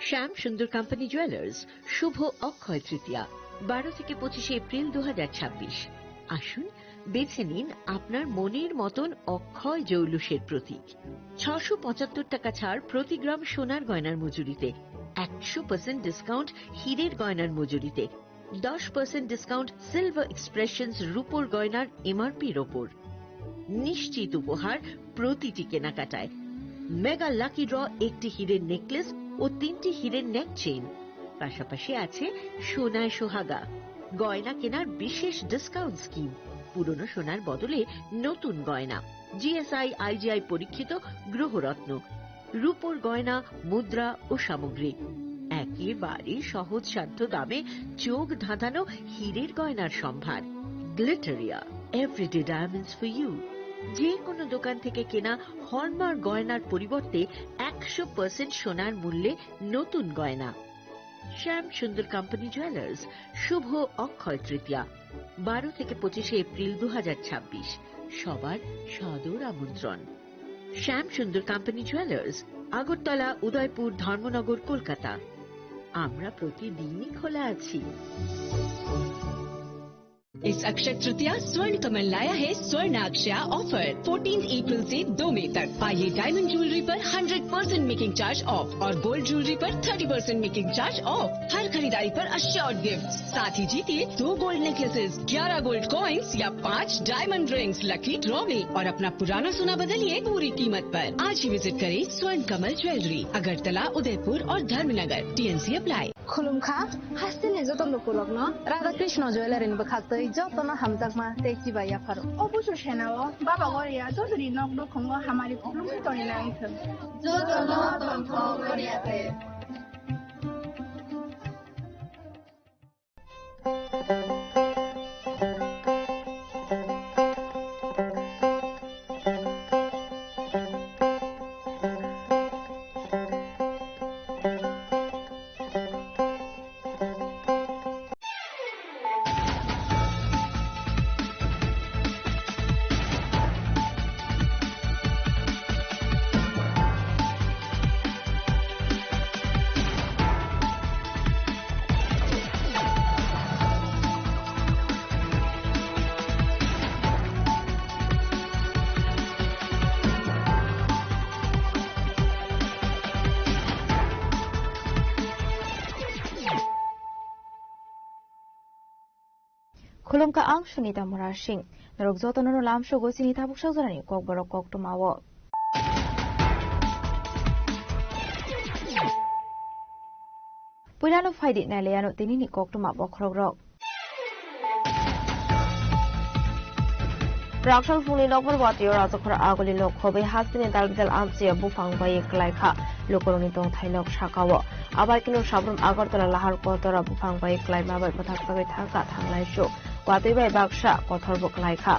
শ্যাম সুন্দর company jewellers শুভ অক্ষয় তৃতীয়া 12 থেকে 25 April 2026। আসুন বেছে নিন আপনার মনের মতন অক্ষয় জৌলুসের প্রতীক। 675 টাকা ছাড় প্রতি গ্রাম সোনার গয়নার মজুরিতে, 100% ডিসকাউন্ট হীরের গয়নার মজুরিতে, 10% ডিসকাউন্ট সিলভার এক্সপ্রেশনস রূপোর গয়নার এমআরপির ওপর। নিশ্চিত উপহার প্রতিটি কেনাকাটায়। মেগা লাকি ড্র একটি হীরের নেকলেস ও 3টি হীরের নেক চেইন, পাশাপাশি আছে সোনায় সোহাগা। গয়না কেনার বিশেষ ডিসকাউন্ট স্কিম, পুরনো সোনার বদলে নতুন গয়না, জিএসআই আইজিআই পরীক্ষিত গ্রহরত্ন, রূপোর গয়না, মুদ্রা ও সামগ্রী, একেবারে সহজসাধ্য দামে চোখ ধাঁধানো হীরের গয়নার সম্ভার। Glitteria, everyday diamonds for you. যে কোনো দোকান থেকে কেনা হলমার্ক গয়নার পরিবর্তে 100% সোনার মূল্যে নতুন গয়না। শ্যাম সুন্দর কোম্পানি জুয়েলার্স শুভ অক্ষয় তৃতীয়া 12 থেকে 25 এপ্রিল 2026। সবার সাদর আমন্ত্রণ। শ্যাম সুন্দর কোম্পানি জুয়েলার্স, আগরতলা, উদয়পুর, ধর্মনগর, কলকাতা। আমরা প্রতিদিনই খোলা আছি। इस अक्षय तृतीया स्वर्ण कमल लाया है स्वर्ण अक्षया ऑफर 14 अप्रैल से 2 मई तक। पाइए डायमंड ज्वेलरी पर 100% मेकिंग चार्ज ऑफ और गोल्ड ज्वेलरी पर 30% मेकिंग चार्ज ऑफ। हर खरीदारी पर अश्योर्ड गिफ्ट, साथ ही जीतिए 2 गोल्ड नेकलेसेस, 11 गोल्ड कॉइन्स या 5 डायमंड रिंग्स लकी ड्रॉ में, और अपना पुराना सोना बदलिए पूरी कीमत पर। आज ही विजिट करें स्वर्ण कमल ज्वेलरी, अगरतला, उदयपुर और धर्मनगर। TNC apply. खुलुमखा हास्तिनि जतन कुलग्न राधा कृष्ण ज्वेलरिन बखातै जतन हामजाकमा तेक्ति बाया फारो अबुसु सेनाओ बाबा गरिया जसरी नग्न खंग हमारी खुलुमि तरिना आइथो जतन तन्थ गरियाते। Khulumka ang sunita murashing narugzoto no lamsho go sinita buksha zarani kok borok kok tumawo. Pulano faidi na leano tinini kok tumawo krogrok. Rakshal funi nokbar wati or azokra agoli lok hobe hasini dalbidal amsiya bufang bayi klaika lokoroni tong thainok shakawo. Abar kino sabrum agartala lahar kotora bufang bayi klai mabar pathak sagai thaka thanglai sho. Watui bai baksha kothor bok laika.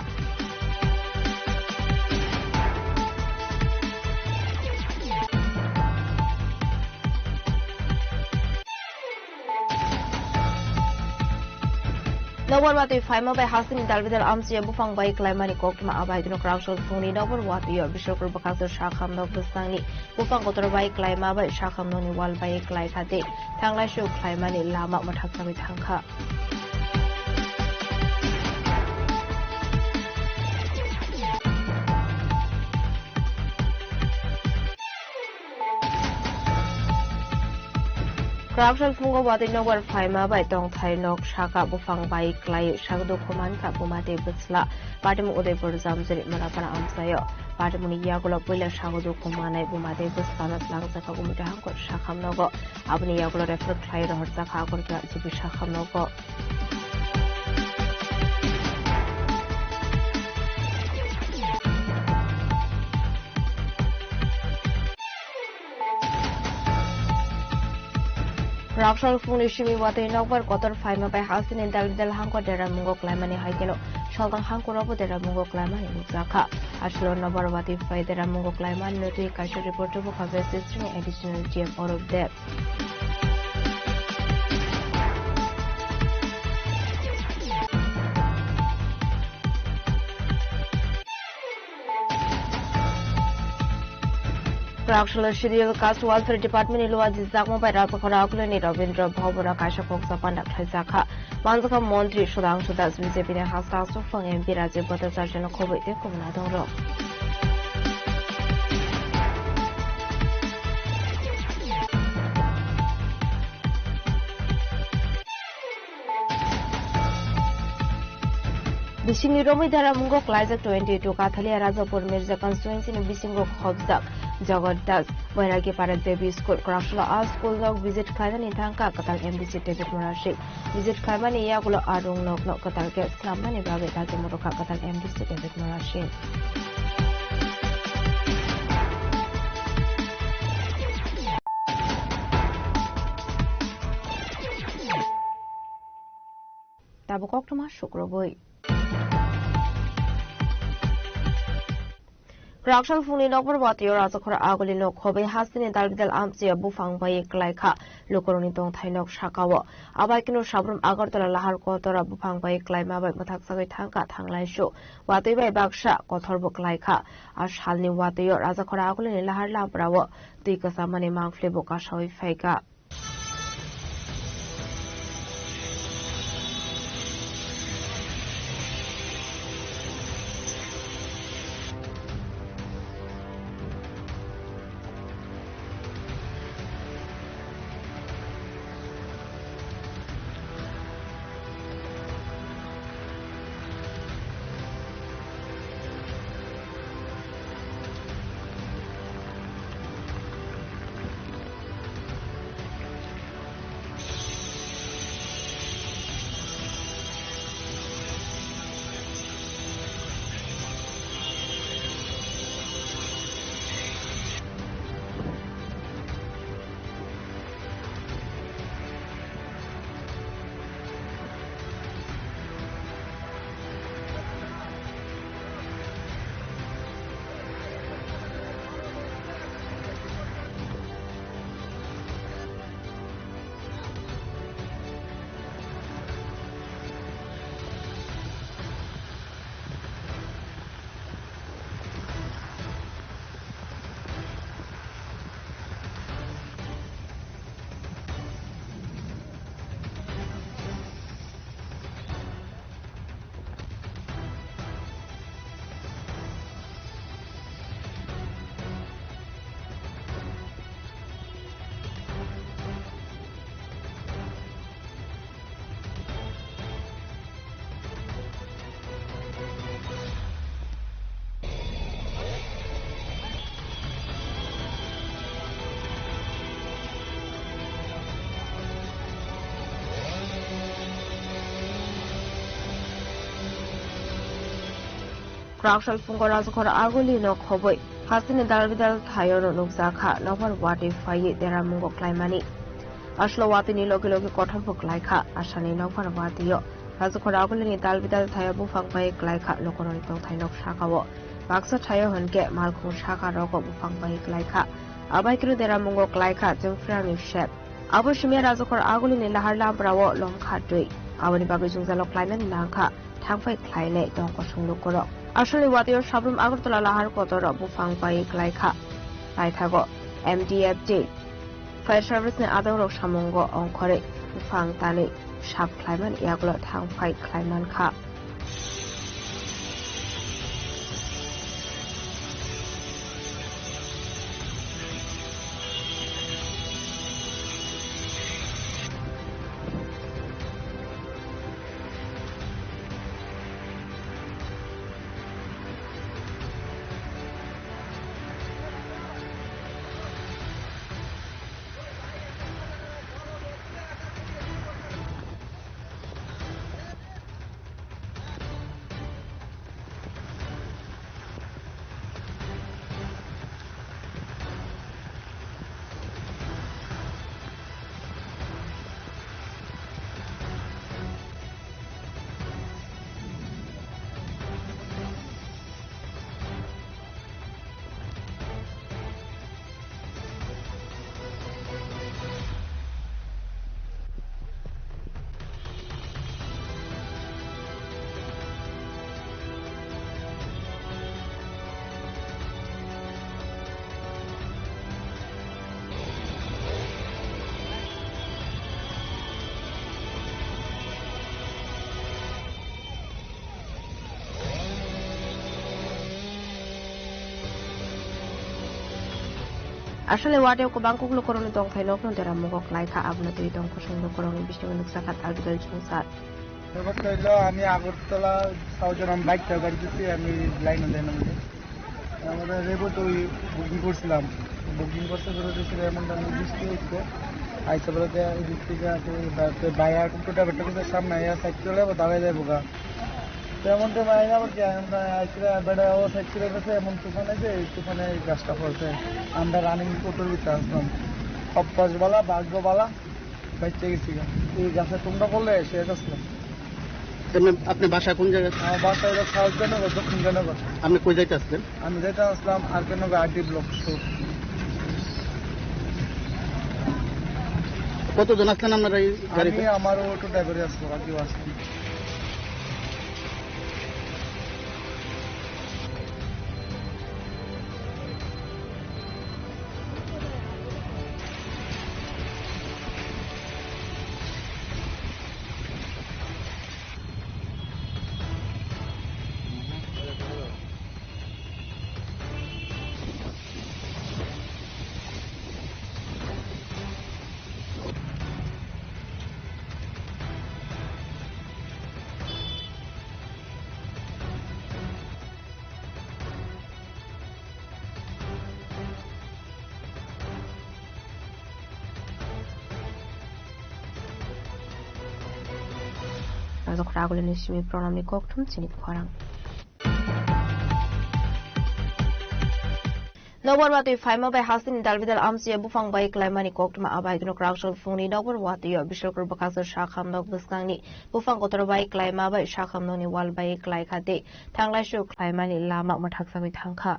Nobor watui faima bai hasini dalbidal amsiya bufang bai klai mani koktuma abai dino krakshol funi nobor watui yor bishokor bakasor shakham nok bustangni bufang kotor bai klai ma bai shakham noni wal bai klai khate thanglai sho klai mani lama mathak sabai thangkha. Krabshal fungo wati nogwar faima bai tong thai nok shaka bufang bai klai shagdo khoman ka bumate busla patimu udaipur jamjeri marapana amsayo patimu ni yagulo puila shagdo khomanai bumate busla langsa ka gumita hangkor shakham nogo abni yagulo refer klai rohta kha kor ka jibi shakham nogo. Rakshal funi shimi wati nokbar kotor faima bai hasini dalbidal hangko dera mungo klaimani haikelo shaltang hangko robo dera mungo klaimani nukzaka ashlo nobar wati fai dera mungo klaimani notui kaisho reporter bo khabe sistering additional GM out of depth. Correctional Schedule Cast Welfare Department Ilwa Jizakmo by Rapakora Akulani Ravindra Bhavara Kasha Koksa Pandak Haizaka Manzaka Montri Shudang Shudas Vizepina Hasta Sufang and Birazi Bota Sarjana Kobe de Kumanadoro. Bisingi Romi Dara Mungo Klaiza 22 Kathalia Razapur Mirza Constituency in Bisingo Khobzak Jagad Das Bairagi Para Devi School Correctional Arts School Log Visit Kaiman in Tanka Katal MDC David Marashi Visit Kaiman Yagulo Arung Nok Nok Katal Get Slamani Babe Taki Muroka Katal MDC David Marashi Tabukok Tuma Shukroboi Correctional Funi Nokbar Wati or Azakora Agoli no Kobe Hastin in Dalvidal Amsia Bufang by Klaika, Lukoronitong Tainok Shakawa, Abakino Shabrum Agartola Lahar Kotora Bufang by Klaima by Mataksa Tanka Tanglai Show, Wati by Baksha, Kotorbo Klaika, Ashalni Wati or Azakora Agoli in Lahar Lambrawa, Dikasamani Mang Fliboka Shawi Fega. Correctional Fungora Zakora Agoli no Koboi, Hastin in Dalvidal Tayo no Zaka, Lover Wati Faye, there are Mungo Klaimani. Ashlowati Nilogilogi Kotabuk Laika, Ashani no Panavatiyo, Hazakora Agoli Dalvidal Tayabu Fangbai Glaika, Lokoronito Tainok Shakawo, Baksa Tayo Hange, Malkum Shaka Rogo Fangbai Glaika, Abaikiru there are Mungo Glaika, Jumfrani Shep. Abushimir Azakor Agoli in Laharla Bravo, Long Kadri, Awani Babizunzalo Klaiman Lanka, Tangfai Klaine, Donko Shungukoro. Actually, what your Shabrum Agartola Lahar Kotora Bufang by Glaika, Laitago, MDFD, Fire Service and other Roshamongo on Kore, Bufang Tani, Shab Klaiman, Yaglo Tang Fight Klaiman Ka. আসলে ওয়ার্ডে গোबांखौल koroni dongthai nok no dera mugok laika abna tui dongko sungdo koroni bistingo nuksakat argidal jungsar ব্যাপারটা হলো আমি আগরতলা সাউজারাম বাইকটা গাড়ি দিচ্ছি আমি লাইনে যাই না আমাদের রেবত ওই বুকিং করছিলাম বুকিং করতে বেরোতেছিল এমন বৃষ্টি হচ্ছে আইসা বেরোতে ওই দিক থেকে বাইরে টোটা বেটা সামনে সাইড চলে যাবো দাঁড়ায় যাবো গা তেমনটা বাইরে যাবো কি আইসা বেড়া ও সাইড চলে গেছে এমন তুফান আছে এই তুফানে গাছটা পড়ছে আমরা রানিং টোটোর ভিতরে আসলাম অভ্যাসবালা ভাগ্যবালা বাইচে গেছি এই গাছে তোমরা করলে শেষ আসলাম আপনি বাসা কোন জায়গায়? আমার বাসা হলো সাউথ জনগর দক্ষিণ জনগর। আপনি কই যাইতে আসলেন? আমি যেতে আসলাম আর কেন আরডি ব্লক স্টোর। কতজন আসলেন আপনারা এই গাড়িতে? আমি আমার অটো ড্রাইভারে আসলো আর কেউ আসলাম। Azok ragulin ismi pronomi koktum sinip kwarang. Nobor wati faima by hasin dalvidal amsi bufang by klaimani koktum abai dino krausal funi nobor wati yo bishokor bakasar shakham nok buskangni bufang kotor by klaima by shakham noni wal by klai khate thanglai shu klaimani lama mathak sami thangkha.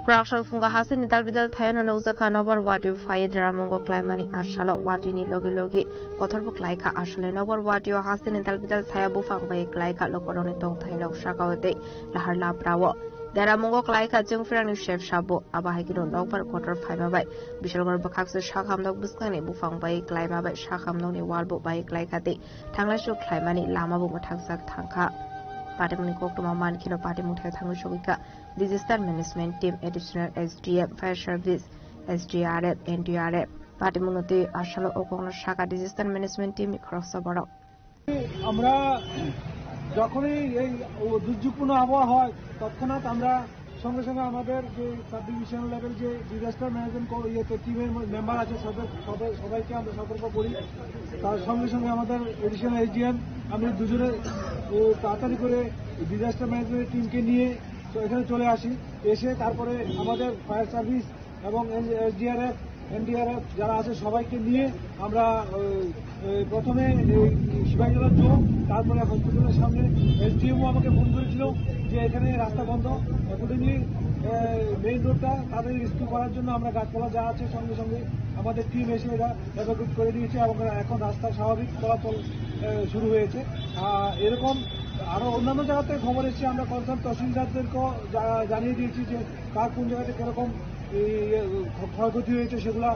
Prakshal funga hasin ni dalbidal thayana nozaka nobor wati faye dramongo klaimani ashalo wati ni logi kothorbo klaika ashale nobor wati o hasin ni dalbidal thaya bufang baye klaika lokoroni tong thailok shakawate lahar la prawo deramongo klaika jungfrang ni chef shabo abahigino nokbar kotor faima bai bishalgor bakhakse shakhamdok buskani bufang baye klaima bai shakhamdok ni walbo baye klaikate thanglashu klaimani lama bu mathaksak thangkha Patimuni Koktuma Mankino Patimutai Tangushovika, Disaster Management Team, Additional SDM, Fire Service, SDRF, NDRF, Patimunuti, Ashalo Okono Shaka Disaster Management Team, Cross the Border. আমরা যখনই এই দুর্যোগপূর্ণ আবহাওয়া হয় তৎক্ষণাৎ আমরা সঙ্গে সঙ্গে আমাদের যে সাব ডিভিশন লেভেল যে ডিজাস্টার ম্যানেজমেন্ট টিমের মেম্বার আছে সবাইকে আমরা সতর্ক করি তার সঙ্গে সঙ্গে আমাদের এডিশনাল এসডিএম আমি দুজনে তাড়াতাড়ি করে ডিজাস্টার ম্যানেজমেন্ট টিমকে নিয়ে এখানে চলে আসি এসে তারপরে আমাদের ফায়ার সার্ভিস এবং এসডিআরএফ এনডিআরএফ যারা আছে সবাইকে নিয়ে আমরা প্রথমে শিবাজীজলার জোন তারপরে হসপিটালের সামনে এসডিএমও আমাকে ফোন করেছিল যে এখানে রাস্তা বন্ধ অ্যাকর্ডিংলি মেইন রোডটা তাদের রেস্কিউ করার জন্য আমরা গাছপালা যা আছে সঙ্গে সঙ্গে আমাদের টিম এসে এরা এভাকুয়েট করে দিয়েছে এবং এখন রাস্তা স্বাভাবিক চলাচল শুরু হয়েছে এরকম আরো অন্যান্য জায়গাতে খবর এসেছে আমরা কনসার্ন তহসিলদারদেরকেও জানিয়ে দিয়েছি যে কার কোন জায়গাতে কিরকম ক্ষয়ক্ষতি হয়েছে সেগুলা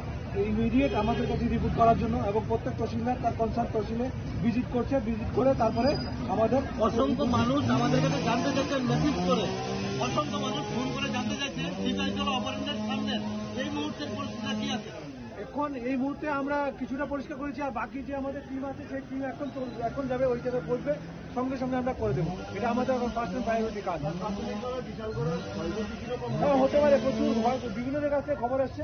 ইমিডিয়েট আমাদের কাছে রিপোর্ট করার জন্য এবং প্রত্যেক তহসিলদার তার কনসার্ন তহসিলে ভিজিট করছে ভিজিট করে তারপরে আমাদের অসংখ্য মানুষ আমাদের কাছে জানতে চাইছে মেসেজ করে অসংখ্য মানুষ ফোন করে জানতে চাইছে শিবাজীজলা অপারেশনের সামনে এই মুহূর্তের পরিস্থিতি কি আছে এখন এই মুহূর্তে আমরা কিছুটা পরিষ্কার করেছি আর বাকি যে আমাদের টিম আছে সেই টিম এখন যাবে ওই জায়গায় পড়বে সঙ্গে সঙ্গে আমরা করে দেবো এটা আমাদের ফার্স্ট এন্ড প্রায়োরিটি কাজ হতে পারে প্রচুর বিভিন্ন জায়গা থেকে খবর এসছে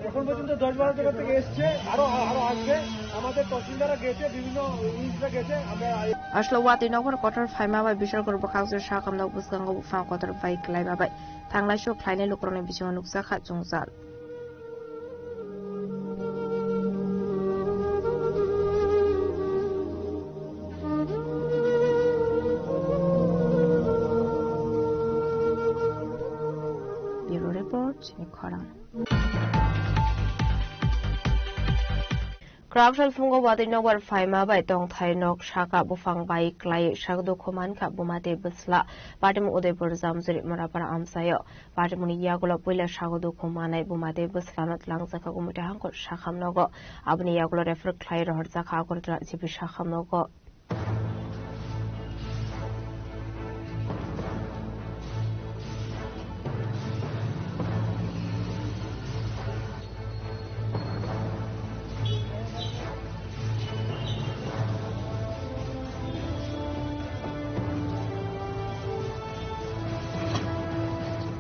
এখন পর্যন্ত 10-12 জায়গা থেকে এসছে আরো আসবে আমাদের তহসিলদাররা গেছে বিভিন্ন ইউনিটরা গেছে আমরা Ashlo wati nokor kotor faima bai bishal kor bakhakse shakam nok buskango bufang kotor bai klai bai thanglai shu khlaine lokrone bisingo nuksa kha jungsal report Khorang. Krabshal fungo wadi nowar faima by dong thai nok shaka bufang by klai shagdo koman ka bumate busla patim udepur zamzuri marapara amsayo patimuni yagulo puila shagdo komanai bumate buslanat langsaka gumute hangkot shakham nogo abni yagulo refer klai rohorza khakortra jibi shakham nogo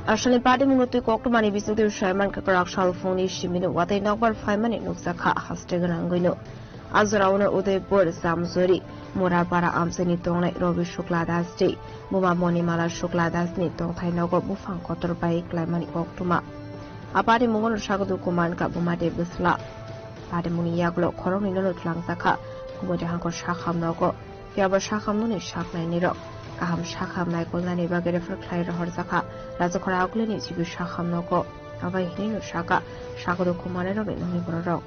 Ashley Padim Mutu Kokmani visited Sherman Kakrakshal Phone Shimino, what they number 5 minutes Nuksaka has taken Anguino. Azrauna Udepur Samzuri, Murapara Amseni Tone, Robi Shukladas Day, Muma Monimala Shukladas Niton Tainogo Bufan Kotor by Climani Oktuma. A party Mungo Shagadu Kuman Kabumade Busla. Padimuni Yaglo, Coronino Tlangsaka, Kumotahanko Shakam Nogo, Yaba Shakam Nuni Shakna Niro. Kaham Shakam Nakolani Bagger for Clyde Horzaka, Razakora Aglini, Sibu Shakam Noko, Avahino Shaka, Shakado Kumanero in Niboro.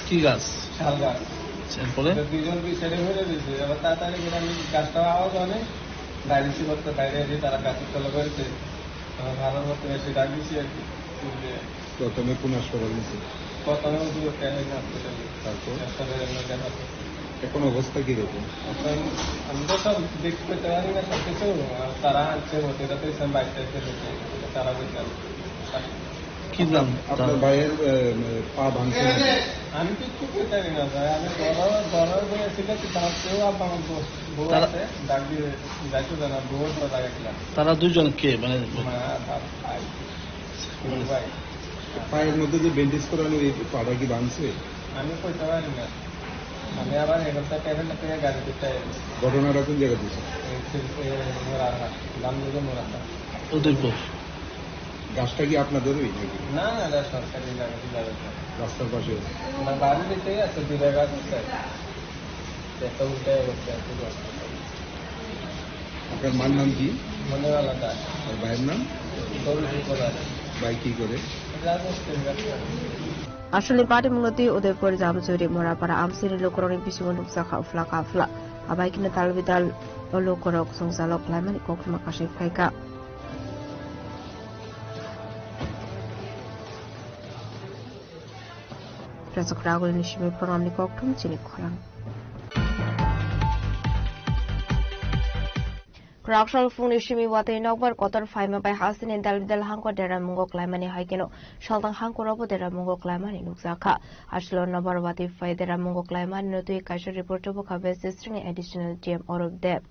কি গাছ শাল গাছ বলে দুইজন বিছাড়ে হয়ে দিয়েছে আবার তাড়াতাড়ি গাছটা আওয়াজ অনেক দাঁড়িয়েছি করতে বাইরে এসে তারা গাছের তলা করেছে ভালো মতো এসে ডাক দিচ্ছি আর কি প্রথমে কোন হাসপাতাল নিয়েছে প্রথমে হসপিটালে তারপর দেখাতে এখন অবস্থা কিরকম আমি তো সব দেখতে পেতে পারি না সব কিছু তারা আনছে মতো এটা পেয়েছেন বাইকটা তারা বুঝলাম কি নাম আপনার ভাইয়ের পা ভাঙছে আমি কিছু পেতে পারি না ভাই আমি বড় বলেছিল তার চেয়েও আমার বউ আছে ডাক দিয়ে যাইতো জানা বউ তো লাগাইছিলাম তারা দুজন কে মানে মা বাপ ভাই পায়ের মধ্যে যে ব্যান্ডেজ করানো এই পাটা কি ভাঙছে আমি কইতে পারি না আমি আবার এখানটা পেমেন্ট পেয়ে গাড়ি দিতে ঘটনাটা কোন জায়গা দিয়েছে মোরাহাট গামদুগে মোরাহাট উদয়পুর গাছটা কি আপনাদেরই নাকি না না এটা সরকারি জায়গা রাস্তার পাশে না বাড়ি দিতেই আছে দুই জায়গা আছে একটা উল্টে করতে আছে আপনার মার নাম কি মনে আলাদা আর ভাইয়ের নাম ভাই কি করে Ashley Padim Muti Udepur Zamzuri Murapara Amsini Lokoroni Pishimunu Saka Flaka Fla, Abakin Talvidal Olokorok Sungsalo Climate Kokmakashi Feka. Rasokragul Nishimi Pronamni Koktum Chinikolam. Rakshal Funishimi Wate Nogbar Kotor Faima by Hasin and Dalvidal Hanko Deramungo Climani Haikino, Shaltan Hanko Robo Deramungo Climani Nuxaka, Ashlor Nabarwati Fai Deramungo Climan, Notu Kasha reportable covers the string additional GM or of depth.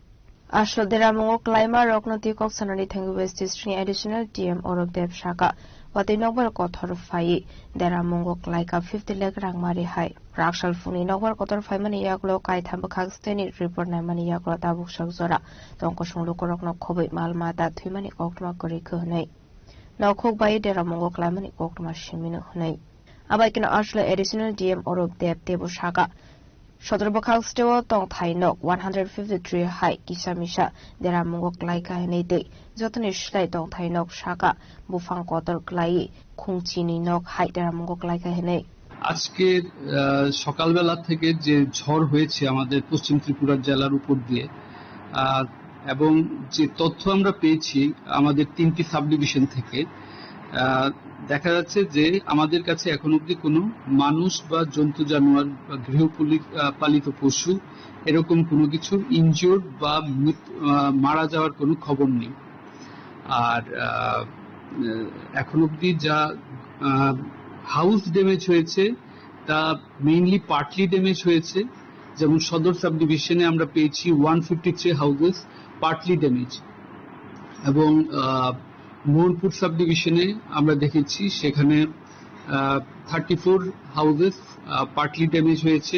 Ashlo Deramungo Clima Roknoti Coxanari Tangu West string additional GM or of depth Shaka. Wate Nogbar Kotor Fai Deramungo Klaika 50 leg Rangmari High. Rakshal Funi Nogbar Kotor Faimani Yaglo Kai Tambakastani report Namani Yaglo Tabuk Shakzora. Donkoshung Lukorok no Kobe Malmata, Twimani Okma Koriko Hunay. Now cook by Deramungo Climani Okma Shimino Hunay. Abakin Ashla additional DM or of depth table shaka. Shotorbokal still Tong Tai Nok 153 high Kisamisha Deramungo Klaika Hene Zotanish Light Tong Tai Nok Shaka Bufang Kotor Klai Kungchini Nok High Deramungo Klaika Hene. আজকে সকালবেলা থেকে যে ঝড় হয়েছে আমাদের পশ্চিম ত্রিপুরা জেলার উপর দিয়ে এবং যে তথ্য আমরা পেয়েছি আমাদের 3টি সাব ডিভিশন থেকে দেখা যাচ্ছে যে আমাদের কাছে এখন অবধি কোনো মানুষ বা জন্তু জানোয়ার বা গৃহপালিত পশু এরকম কোনো কিছু ইনজিওর্ড বা মারা যাওয়ার কোনো খবর নেই আর এখন অবধি যা হাউস ড্যামেজ হয়েছে তা মেইনলি পার্টলি ড্যামেজ হয়েছে যেমন সদর সাব ডিভিশনে আমরা পেয়েছি 153 হাউসেস পার্টলি ড্যামেজ এবং মোহনপুর সাব ডিভিশনে আমরা দেখেছি সেখানে 34 হাউসেস পার্টলি ড্যামেজ হয়েছে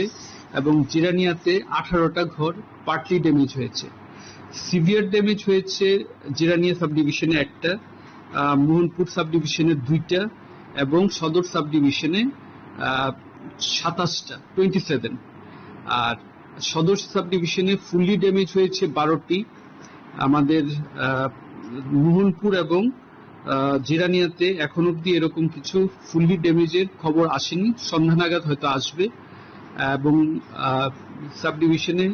এবং জিরানিয়াতে 18টা ঘর পার্টলি ড্যামেজ হয়েছে সিভিয়ার ড্যামেজ হয়েছে জিরানিয়া সাব ডিভিশনে একটা মোহনপুর সাব ডিভিশনে 2টা এবং সদর সাব ডিভিশনে 27 আর সদর সাব ডিভিশনে ফুললি ড্যামেজ হয়েছে 12টি। আমাদের মোহনপুর এবং জিরানিয়াতে এখন অব্দি এরকম কিছু ফুললি ড্যামেজের খবর আসেনি, সন্ধ্যা নাগাদ হয়তো আসবে। এবং সাব ডিভিশনে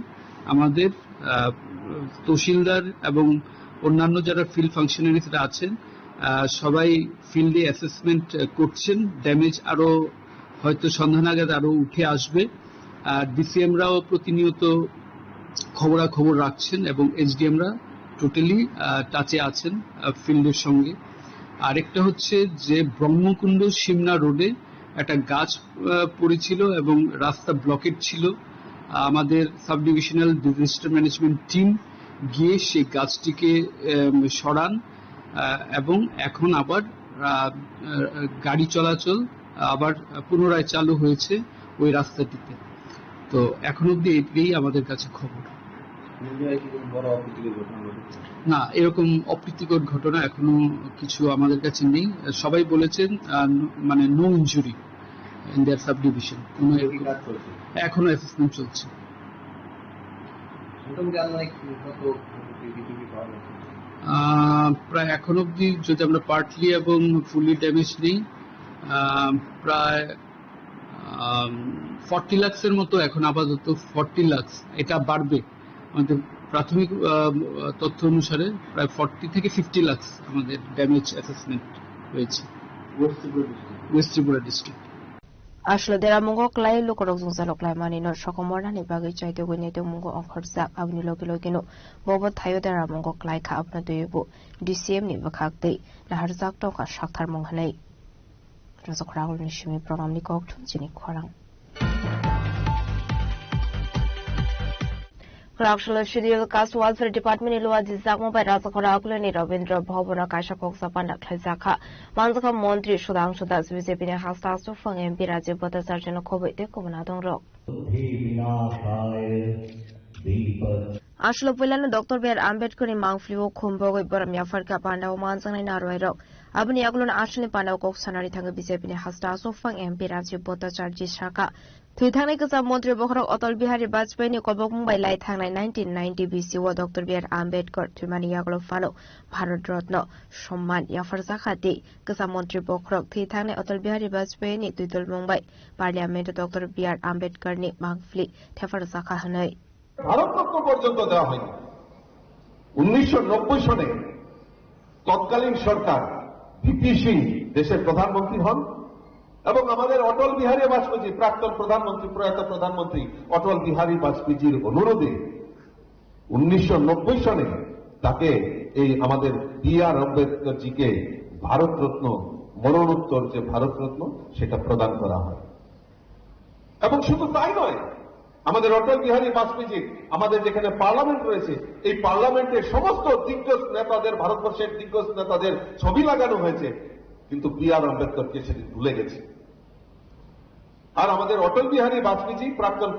আমাদের তহসিলদার এবং অন্যান্য যারা ফিল্ড ফাংশনারিজরা আছেন সবাই ফিল্ডে অ্যাসেসমেন্ট করছেন। ড্যামেজ আরো হয়তো সন্ধ্যা নাগাদ আরো উঠে আসবে। আর ডিসিএমরাও প্রতিনিয়ত খবরাখবর রাখছেন এবং এসডিএমরা টোটালি টাচে আছেন ফিল্ডের সঙ্গে। আরেকটা হচ্ছে যে ব্রহ্মকুণ্ড সিমনা রোডে একটা গাছ পড়েছিল এবং রাস্তা ব্লকেট ছিল। আমাদের sub divisional disaster management team গিয়ে সেই গাছটিকে সরান এবং এখন আবার গাড়ি চলাচল আবার পুনরায় চালু হয়েছে ওই রাস্তাটিতে। তো এখন অব্দি এটাই আমাদের কাছে খবর। না, এরকম অপ্রীতিকর ঘটনা এখনো কিছু আমাদের কাছে নেই। সবাই বলেছেন মানে no injury in their subdivision. এখনো অ্যাসেসমেন্ট চলছে। প্রায় এখন অব্দি যদি আমরা পার্টলি এবং ফুলি ড্যামেজ নেই, প্রায় 40 লাখের মতো এখন আপাতত 40 লাখ। এটা বাড়বে, আমাদের প্রাথমিক তথ্য অনুসারে প্রায় 40 থেকে 50 লাখ আমাদের ড্যামেজ অ্যাসেসমেন্ট হয়েছে ওয়েস্ট ত্রিপুরা ডিস্ট্রিক্ট। আসলে দেরা মুঙ্গ ক্লাই লোকরক জংজালক লাই মানিনো সকমরনানি বাগै চাইতে গইনেতে মুঙ্গ অখরজাক আবনি লগে লগেনো ববো থাयो देरा मुंगो क्लाई खा अपना दोयबो DCM नि बखागदै नाहारजाक टका साक्थार मंगहनै रजखरागल निसिमी प्रणामनि कक्थुन जिनि खरां Krakshala Shiril Kas Welfare Department Ilua Jizak Mobile Razakora ni Rabindra Bhavana Kaisha Koksa Pandak Lizaka Manzaka Montri Shudang Shudas Vizepine Hasta Sufang MP Raji Bata Sarjana Kobe de Kobanadong Rock Ashlo Pulan Dr. Bear Ambedkar in Mangflu Kumbo Baramia Farka Panda Manzan in Arroyo Abni Aglun Ashley Panda Koksanari Tanga Vizepine Hasta Sufang MP Raji Bata Sarji Shaka Tuitangni Kasa Montri Bokhara Otol Bihari Bajpayee Kobok Mumbai Lai Thangnai 1990 BC wa Dr. B.R. Ambedkar Tumani Yaglo Fano Bharat Ratna Somman Yafar Zakhati Kasa Montri Bokhara Tuitangni Otol Bihari Bajpayee Tuitol Mumbai Parliament Dr. B.R. Ambedkar ni Mangfli Thefar Zakha Hanai Bharat Ratna পর্যন্ত দেওয়া হয়নি। 1990 সনে তৎকালীন সরকার VP Singh দেশের প্রধানমন্ত্রী হন এবং আমাদের অটল বিহারী বাজপেয়ী প্রাক্তন প্রধানমন্ত্রী প্রয়াত প্রধানমন্ত্রী অটল বিহারী বাজপেয়ীর অনুরোধে 1990 সনে তাকে এই আমাদের বি.আর. আম্বেদকরজিকে ভারতরত্ন মরণোত্তর যে ভারতরত্ন সেটা প্রদান করা হয়। এবং শুধু তাই নয়, আমাদের অটল বিহারী বাজপেয়ী আমাদের যেখানে পার্লামেন্ট রয়েছে এই পার্লামেন্টের সমস্ত দিগ্গজ নেতাদের ভারতবর্ষের দিগ্গজ নেতাদের ছবি লাগানো হয়েছে, কিন্তু বি.আর. আম্বেদকরকে সেদিন ভুলে গেছে। আর আমাদের অটল বিহারী বাজপেয়ী প্রাক্তন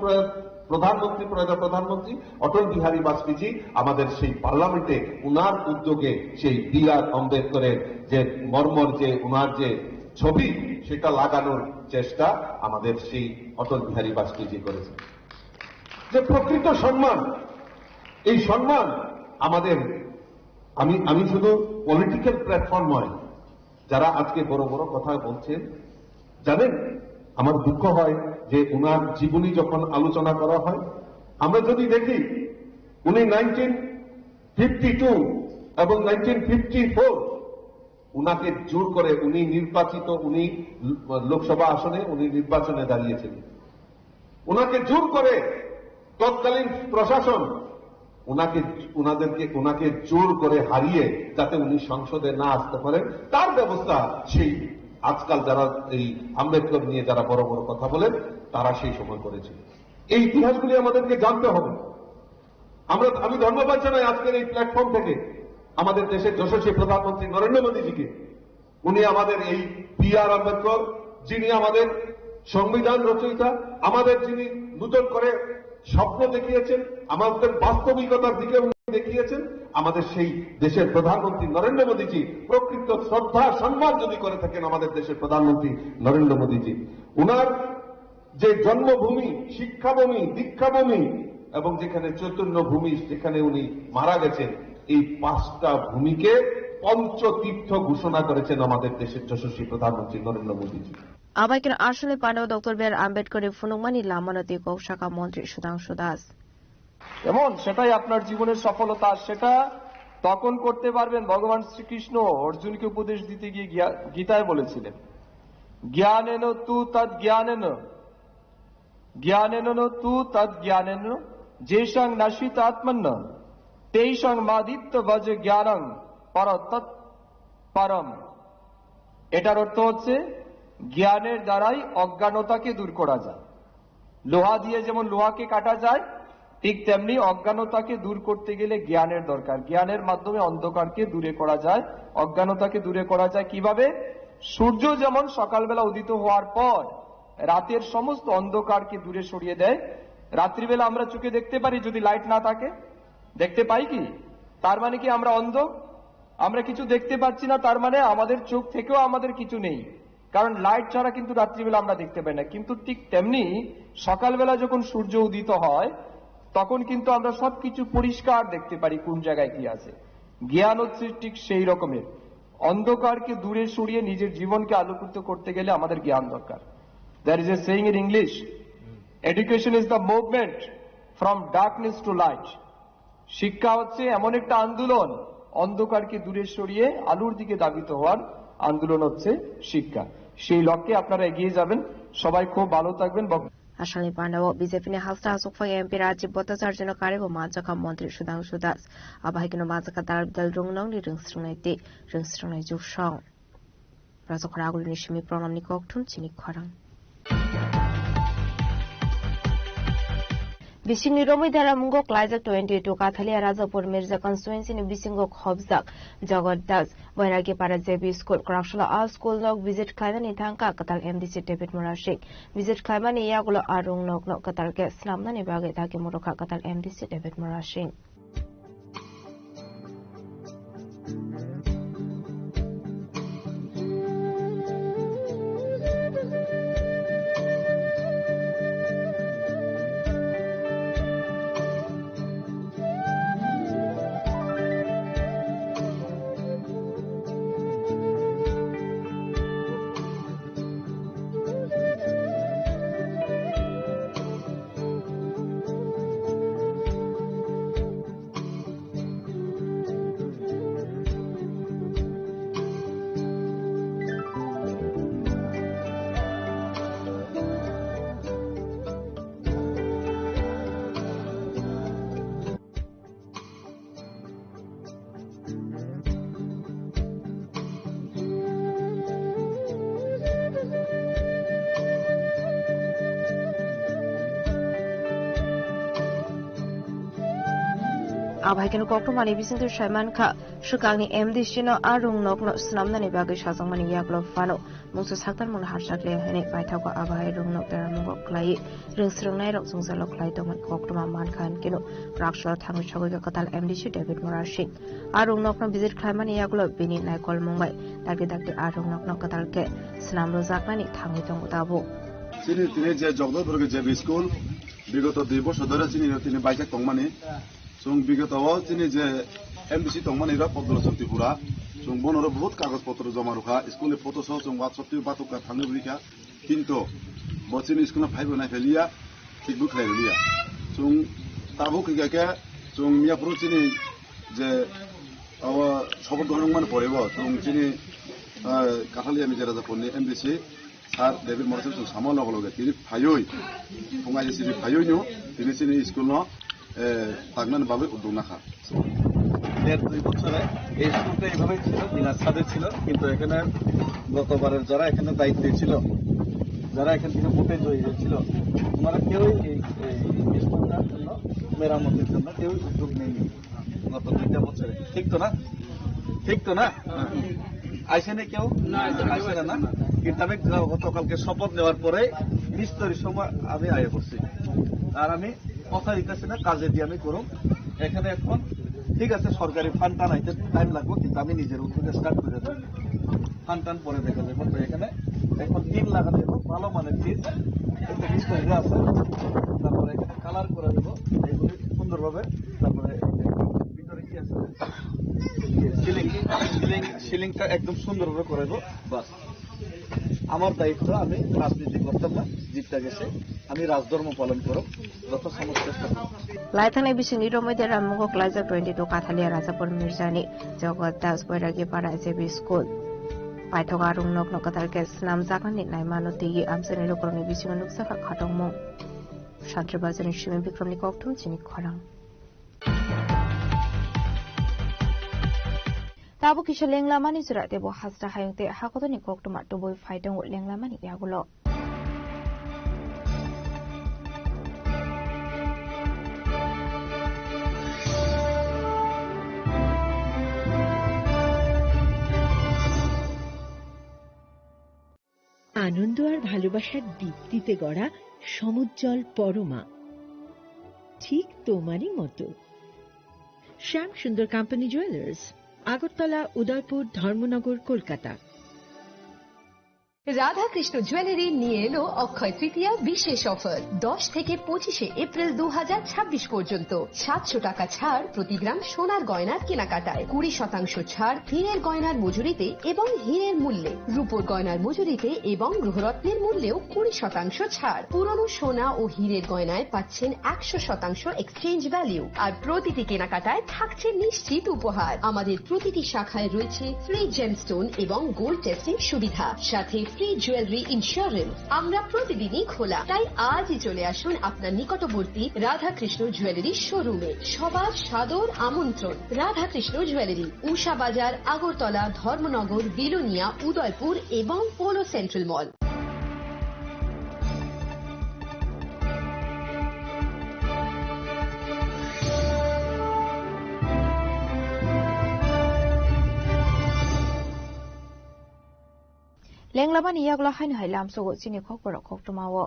প্রধানমন্ত্রী প্রয়াত প্রধানমন্ত্রী অটল বিহারী বাজপেয়ী আমাদের সেই পার্লামেন্টে উনার উদ্যোগে সেই বি.আর. আম্বেদকরের যে মর্মর যে উনার যে ছবি সেটা লাগানোর চেষ্টা আমাদের সেই অটল বিহারী বাজপেয়ী করেছে। যে প্রকৃত সম্মান, এই সম্মান আমাদের আমি শুধু পলিটিক্যাল প্ল্যাটফর্ম নয়, যারা আজকে বড় বড় কথা বলছেন, জানেন আমার দুঃখ হয় যে উনার জীবনী যখন আলোচনা করা হয় আমরা যদি দেখি উনি 1952 এবং 1954 উনাকে জোর করে উনি নির্বাচিত, উনি লোকসভা আসনে উনি নির্বাচনে দাঁড়িয়েছিলেন, উনাকে জোর করে তৎকালীন প্রশাসন উনাকে জোর করে হারিয়ে যাতে উনি সংসদে না আসতে পারেন তার ব্যবস্থা সেই আজকাল যারা এই আম্বেদকর নিয়ে যারা বড় বড় কথা বলেন তারা সেই সময় করেছিল। এই ইতিহাসগুলি আমাদেরকে জানতে হবে। আমি ধন্যবাদ জানাই আজকের এই প্ল্যাটফর্ম থেকে আমাদের দেশের যশস্বী প্রধানমন্ত্রী নরেন্দ্র মোদীজিকে। উনি আমাদের এই বি.আর. আম্বেদকর, যিনি আমাদের সংবিধান রচয়িতা, আমাদের যিনি নূতন করে স্বপ্ন দেখিয়েছেন, আমাদের বাস্তবিকতার দিকে উনি দেখিয়েছেন, আমাদের সেই দেশের প্রধানমন্ত্রী নরেন্দ্র মোদীজি প্রকৃত শ্রদ্ধা সম্মান যদি করে থাকেন আমাদের দেশের প্রধানমন্ত্রী নরেন্দ্র মোদীজি, উনার যে জন্মভূমি, শিক্ষাভূমি, দীক্ষাভূমি এবং যেখানে চৈতন্য ভূমি, যেখানে উনি মারা গেছেন, এই 5টা ভূমিকে পঞ্চতীর্থ ঘোষণা করেছেন আমাদের দেশের যশস্বী প্রধানমন্ত্রী নরেন্দ্র মোদীজি। আবাইকেন আসলে পান্ডব ডক্টর বি আর আম্বেদকরের ফুনুমানি লামানতি কৌশাখা মন্ত্রী সুধাংশু দাস। এমন সেটাই আপনার জীবনের সফলতা, সেটা তখন করতে পারবেন ভগবান শ্রীকৃষ্ণ অর্জুনকে উপদেশ দিতে গিয়ে গীতায় বলেছিলেন, জ্ঞানেন তু তদ জ্ঞানেন, জ্ঞানেন তু তদ জ্ঞানেন, যেষাং নাশিত আত্মন্ন তেষাং মাদিত্য ভজ জ্ঞানং পরতৎ পরম। এটার অর্থ হচ্ছে জ্ঞানের দ্বারাই অজ্ঞানতাকে দূর করা যায়। লোহা দিয়ে যেমন লোহাকে কাটা যায়, ঠিক তেমনি অজ্ঞানতাকে দূর করতে গেলে জ্ঞানের দরকার। জ্ঞানের মাধ্যমে অন্ধকারকে দূরে করা যায়, অজ্ঞানতাকে দূরে করা যায়। কিভাবে? সূর্য যেমন সকালবেলা উদিত হওয়ার পর রাতের সমস্ত অন্ধকারকে দূরে সরিয়ে দেয়। রাত্রিবেলা আমরা চোখে দেখতে পারি যদি লাইট না থাকে, দেখতে পাই কি? তার মানে কি আমরা অন্ধ? আমরা কিছু দেখতে পাচ্ছি না, তার মানে আমাদের চোখ থেকেও আমাদের কিছু নেই, কারণ লাইট ছাড়া কিন্তু রাত্রিবেলা আমরা দেখতে পাই না। কিন্তু ঠিক তেমনি সকালবেলা যখন সূর্য উদিত হয় তখন কিন্তু আমরা সবকিছু পরিষ্কার দেখতে পারি কোন জায়গায় কি আছে। জ্ঞান হচ্ছে ঠিক সেই রকমের, অন্ধকারকে দূরে সরিয়ে নিজের জীবনকে আলোকিত করতে গেলে আমাদের জ্ঞান দরকার। There is a saying in English, education is the movement from darkness to light. শিক্ষা হচ্ছে এমন একটা আন্দোলন, অন্ধকারকে দূরে সরিয়ে আলোর দিকে ধাবিত হওয়ার আন্দোলন হচ্ছে শিক্ষা। সেই লক্ষ্যে আপনারা এগিয়ে যাবেন। সবাই খুব ভালো থাকবেন। আসামি Pandava BJP হাস্তা আসুকফাই MP Rajib Bhattacharya Karib মাজাকা মন্ত্রী সুধাংশু দাস আবাহিকেন মাজাকা দাল রুংনংনি রিংস্রংনাইতে রিংস্রংনাই জুসং রাজখরা আগুলিনি সিমি প্রণামনি ককঠুন চিনি খরাং Bisingni romoi dara mungo klaijak 22 Kathalia Rajapur Mirza constituency ni bisingo khobjak Jagat Das Boiragi para JB School Krakshala A School nok visit khaimani thangka katal MDC David Murashik visit khaimani yagulo arung nok nok katal ke snamna ni bage thake murokha katal MDC David Murashik Abhaiken koktomani bisintu Shaimanka Shukangni MDC no arung nok no snamnani bagi shasangmani yaklo fano mungsu saktan mun harshakle hene paithako abhai rung nok taramungo klai ringsrungnai rok sungzalo klai toman koktoma mankhan kino rakshal thangu chagoga katal MDC David Murashik arung nok no visit khlaimani yaklo bini naikol mungbai dagdi dagdi arung nok no katalke snamro zaknani thangi tongo tabo তিনি যে জগদপুরকে যে school বিগত 2 বছর ধরে তিনি বাইকে টংমানি जों বিগতও তিনি যে এমডিসি টংমানিরা পদ্মশক্তি পুরা जों বনরে বহুত কাগজপত্র জমা রাখা স্কুলে ফটো সহ जों WhatsApp বাতুকা থাঙ্গে বুলিকা কিন্তু বচিনি স্কুলে ফাইব না ফেলিয়া ঠিকবু খাইলিয়া जों তাবু কিগাকে जों মিয়াপুর চিনি যে সবর ধরন মানে পড়েব जों চিনি কাঠালিয়া মিজরাজাপুরনি এমডিসি স্যার ডেভিড মরসেল जों সামল লগলগে তিনি ফাইই ফঙাই সিরি ফাইইনো তিনি চিনি স্কুল তাগনান ভাবে উদ্যোগ নাখা 1.5 বছরে এই স্কুলটা এইভাবে ছিল বিনা ছাদে ছিল কিন্তু এখানে গতবারের যারা এখানে দায়িত্বে ছিল যারা এখান থেকে ভোটে জয়ী হয়েছিল ওনারা কেউই এই স্কুলটার জন্য মেরামতের জন্য কেউ উদ্যোগ নেয়নি গত 2 বছরে ঠিক তো না আইসেনে কেউ আইসে না কিন্তু আমি গতকালকে শপথ নেওয়ার পরে 20 তারিখ সময় আমি আয়ে করছি আর আমি কথা দিতেছি না কাজে দিয়ে আমি করুন এখানে এখন ঠিক আছে সরকারি ফান্ড টানাইতে টাইম লাগবে, কিন্তু আমি নিজের উদ্যোগে স্টার্ট করে দেবো। ফান্ড টান পরে দেখা যাবে। তো এখানে এখন টিন লাগানো দেবো, ভালো মানের টিন মিস্ত্রিরা আছে। তারপরে এখানে কালার করে দেবো এগুলি সুন্দরভাবে। তারপরে ভিতরে কি আছে সিলিংটা একদম সুন্দরভাবে করে দেবো। বাস আমার দায়িত্ব, আমি রাজনীতি করতাম না, জিতটা গেছে, আমি রাজধর্ম পালন করব, যত সমস্ত চেষ্টা করব। Laithanai bising iromoi dera mungo klaja 22 kathalia Rajapur Mirzani Jagat Das Boiragi Para SB School. Paithoga rung nok nok katarke snam jakani naimano tigi amsani rokorni bising nuksaka khatongmo. Shantri Bazani Shimi Bikramni Koktum Chini Khorang. Tabu kisha lenglamani surate bo hasra hayungte hakotoni koktuma tuboi faitong lenglamani yagulo. আনন্দ আর ভালোবাসার দীপ্তিতে গড়া সমুজ্জ্বল পরমা, ঠিক তোমারই মতো। শ্যাম সুন্দর company jewellers, Agartala, Udaipur, Dharmanagar, Kolkata. Radhakrishna jewellery নিয়ে এলো অক্ষয় তৃতীয়া বিশেষ offer. 10 থেকে 25 এপ্রিল 2026 পর্যন্ত 700 টাকা ছাড় প্রতি গ্রাম সোনার গয়নার কেনাকাটায়, 20% ছাড় হীরের গয়নার মজুরিতে এবং হীরের মূল্যে, রূপোর গয়নার মজুরিতে এবং গ্রহরত্নের মূল্যেও 20% ছাড়। পুরনো সোনা ও হীরের গয়নায় পাচ্ছেন 100% এক্সচেঞ্জ ভ্যালু, আর প্রতিটি কেনাকাটায় থাকছে নিশ্চিত উপহার। আমাদের প্রতিটি শাখায় রয়েছে ফ্রি জেমস্টোন এবং গোল্ড টেস্টিং সুবিধা, সাথে ফ্রি জুয়েলারি ইন্স্যুরেন্স। আমরা প্রতিদিনই খোলা, তাই আজই চলে আসুন আপনার নিকটবর্তী রাধাকৃষ্ণ জুয়েলারি শোরুমে। সবার সাদর আমন্ত্রণ। রাধাকৃষ্ণ জুয়েলারি, উষা বাজার, আগরতলা, ধর্মনগর, বিলোনিয়া, উদয়পুর এবং polo central mall. Lenglamani yaglo hainu hailam sogo chini khokporo khoktumawo.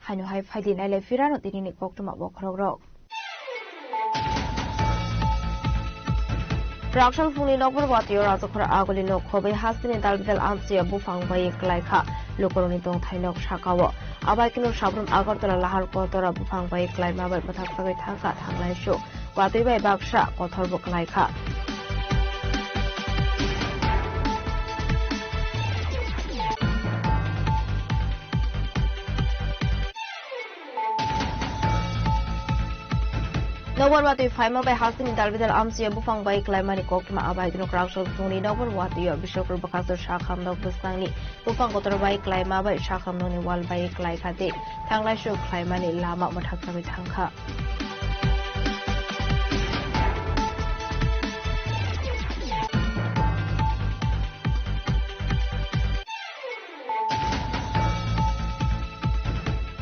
Hainu hai faidi naile firano tinini khoktuma bokrogrok. Rakshal fungni nokbor watiyo rajakhora agoli nok khobe hasini dalbidal amsiya bufang bai klaikha lokoroni tong thainok shakawo. Abai kino sabrum agartala lahar kotora bufang bai klai mabai bathak sagai thangka thanglai sho. Watui bai baksa kothor boklaikha. Nobor watui faima bai hasini dalbidal amsiya bufang bai klaimani koktuma abai kino krakshal fungni nobor watiyo bishokor bakasur shakham nok busnangni bufang kotor bai klaima bai shakham noni wal bai klaikha de thanglai sho klaimani lama bathak sagai thangkha.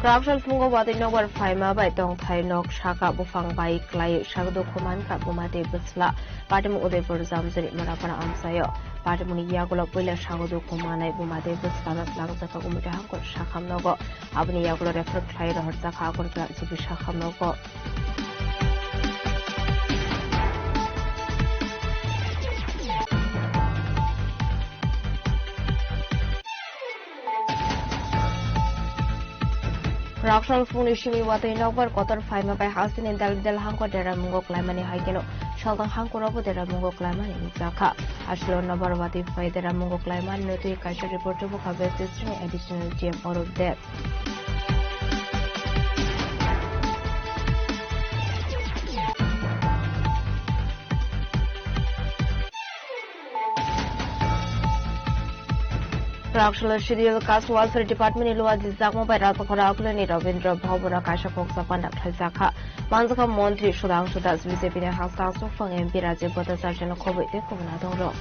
Rakshal fungo wati nowar faima bai tong thai nok shaka bufang bai klai shagdo khoman ka bumate busla patim Udaipur zamjari marapana amsayo patimuni yagulo poila shagdo khomanai bumate busla na langzaka gumita hangko shakham nogo abni yagulo refer klai roharta khakor ka jibi shakham nogo. Rakshal fungni shimi watui nokbar kotor faima bai hasini dalbidal hangko dera mungo klaimani haikeno shaltang hangko robo dera mungo klaimani nukjaka ashlo nobar watui fai dera mungo klaimani notui kaisha report bo kabe sistri additional GM Orub Dev. Rakshal Schedule Cast Welfare Department Ilwa Dizakmo by Ratakora Akulani Ravindra Bhavana Kasha Koksapan Khazaka Manzaka Montri Shudang Shudas Visipina Hasta Sufang and Biraje Bota Sarjan Kobe Dekomanato.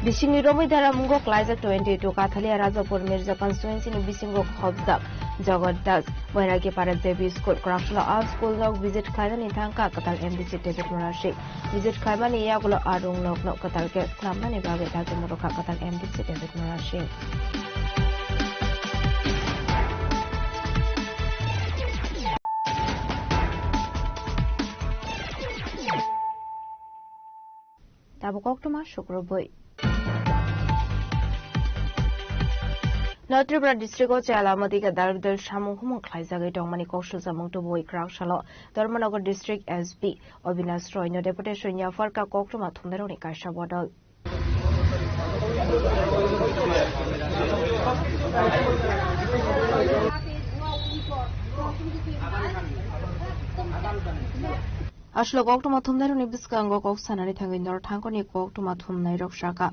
Bising Romi Daramungo Klaisa 22 Kathalia Razapur Mirza constituency ni Bisingo Khobzak Jogod Das Wairagi Para Devi School Krafshla Art School Log visit Kailan in Tanka Katal MDC David Morashi visit Kaimani Yagulo Arung Nok Nok Katal Get Klamani Bagat Hazamuroka Katal MDC David Morashi Tabukok Tuma Shukroboy Tripura district of Chalamati Darvidal Shamuhum Klaizagi Domani Koshal Zamung to Boy Krakshalo, Dharmanagar district SB, Obinas Roy, no deputation Yafarka Koktuma Tunderoni Kasha Wadal. Ashlo Koktuma Tunderoni Biskango Koksanani Tangin or Tankoni Koktuma Tumnai of Shaka.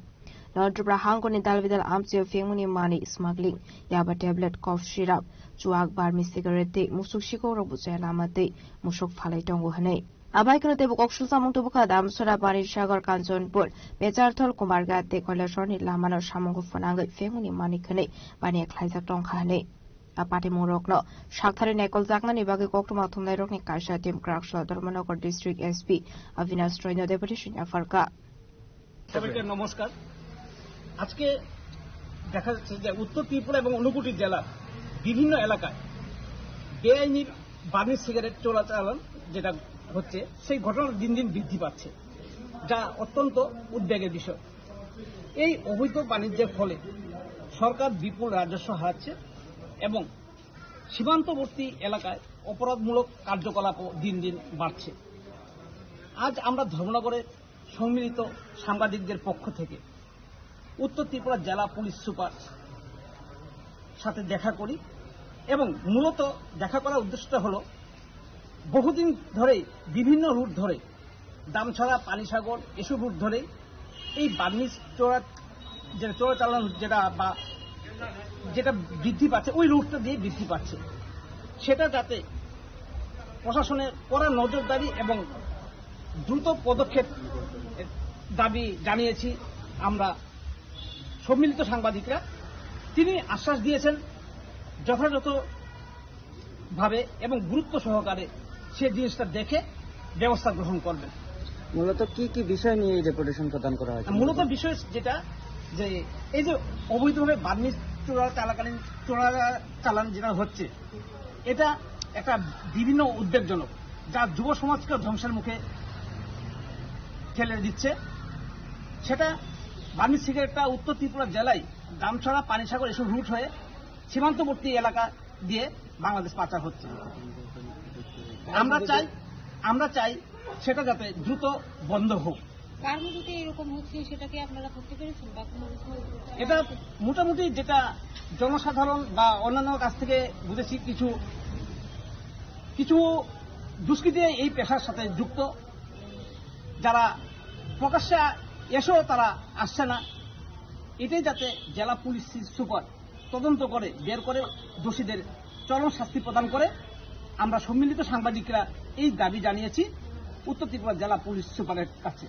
Tripura Hangoni Dalvidal Amsio Femuni money smuggling, Yaba tablet cough syrup, Chuak Barmi cigarette, Musushiko Robuzelamate, Mushok Falatongo Hane. Abaikano de Bokshul Samung to Bukadam, Surabari Shagar Kanson Bull, Bejartol Kumarga, de Colashoni Lamano Shamungo Fananga, Femuni money cane, Bania Klaisa Tonkane. A party Morokno, Shaktari Nekol Zakani Bagi Koktuma Tumleroni Kasha, Tim Krakshla, Dharmanagar district SP, Avinas Troino deputation Yafarka. নমস্কার আজকে দেখা যাচ্ছে যে উত্তর ত্রিপুরা এবং ঊনকোটি জেলার বিভিন্ন এলাকায় বেআইনি বার্মি সিগারেট চোরাচালান যেটা হচ্ছে সেই ঘটনা দিন দিন বৃদ্ধি পাচ্ছে যা অত্যন্ত উদ্বেগের বিষয়। এই অবৈধ বাণিজ্যের ফলে সরকার বিপুল রাজস্ব হারাচ্ছে এবং সীমান্তবর্তী এলাকায় অপরাধমূলক কার্যকলাপও দিন দিন বাড়ছে। আজ আমরা ধর্মনগরের সম্মিলিত সাংবাদিকদের পক্ষ থেকে উত্তর ত্রিপুরা জেলা পুলিশ সুপার সাথে দেখা করি এবং মূলত দেখা করার উদ্দেশ্যটা হলো বহুদিন ধরে বিভিন্ন রুট ধরে দামছড়া পানিসাগর এসব রুট ধরে এই বার্মি চোরাচালান যেটা বৃদ্ধি পাচ্ছে ওই রুটটা দিয়ে বৃদ্ধি পাচ্ছে, সেটা যাতে প্রশাসনের কড়া নজরদারি এবং দ্রুত পদক্ষেপ দাবি জানিয়েছি আমরা সম্মিলিত সাংবাদিকরা। তিনি আশ্বাস দিয়েছেন যথাযথভাবে এবং গুরুত্ব সহকারে সে জিনিসটা দেখে ব্যবস্থা গ্রহণ করবেন। মূলত কি কি বিষয় নিয়ে এই ডেপুটেশন প্রদান করা হয়েছে? মূলত বিষয় যেটা যে এই যে অবৈধভাবে বার্মি চোরাচালান যেটা হচ্ছে এটা একটা বিভিন্ন উদ্বেগজনক, যা যুব সমাজকে ধ্বংসের মুখে ঠেলে দিচ্ছে। সেটা বার্মি সিগারেটটা উত্তর ত্রিপুরা জেলায় দামছড়া পানিসাগর এসব রুট হয়ে সীমান্তবর্তী এলাকা দিয়ে বাংলাদেশ পাচার হচ্ছে। আমরা চাই সেটা যাতে দ্রুত বন্ধ হোক। এটা মোটামুটি যেটা জনসাধারণ বা অন্যান্য কাছ থেকে বুঝেছি, কিছু দুষ্কৃতী এই পেশার সাথে যুক্ত, যারা প্রকাশ্যে এসেও তারা আসছে না। এটাই যাতে জেলা পুলিশ সুপার তদন্ত করে বের করে দোষীদের চরম শাস্তি প্রদান করে। আমরা সম্মিলিত সাংবাদিকরা এই দাবি জানিয়েছি উত্তর ত্রিপুরা জেলা পুলিশ সুপারের কাছে।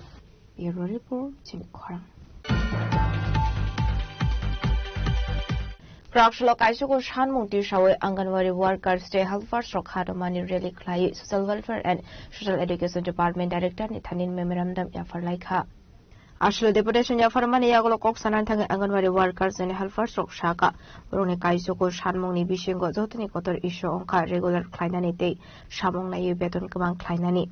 Krakshalo Kaisuko Shanmungti Shawe Anganwari Workers Day Helfar Srokhado Mani Rally Klai Social Welfare and Social Education Department Director Nithanin Memorandum Yafar Laikha. Ashlo Deputation Yafar Mani Yagolo Koksanan Tang Anganwari Workers and Helfar Srok Shaka Rone Kaisuko Shanmungni Bishingo Zotini Kotor Isho Onka Regular Kleinani Day Shamong Nayu Beton Kamang Kleinani.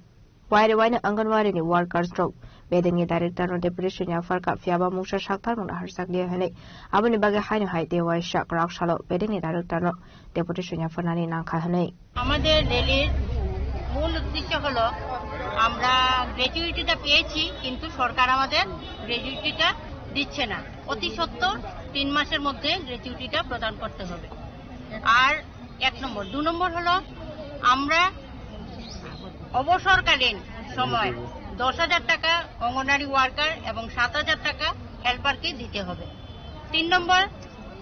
Wine Anganwari ni Workers Drop Bedeni Director no Deputation Yafarka Fiaba Musha Shaktar Mona Harsaglia Hene Abuni Baga Haino Haide Wai Shak Rakshalo Bedeni Director no Deputation Yafanani Nanka Hane আমাদের রেলের মূল উদ্দেশ্য হলো আমরা গ্র্যাচুইটিটা পেয়েছি, কিন্তু সরকার আমাদের গ্র্যাচুইটিটা দিচ্ছে না। অতি সত্বর 3 মাসের মধ্যে গ্র্যাচুইটিটা প্রদান করতে হবে। আর 1 নম্বর 2 নম্বর হলো আমরা অবসরকালীন সময় 10,000 টাকা অঙ্গনওয়াড়ি ওয়ার্কার এবং 7,000 টাকা হেল্পারকে দিতে হবে। 3 নম্বর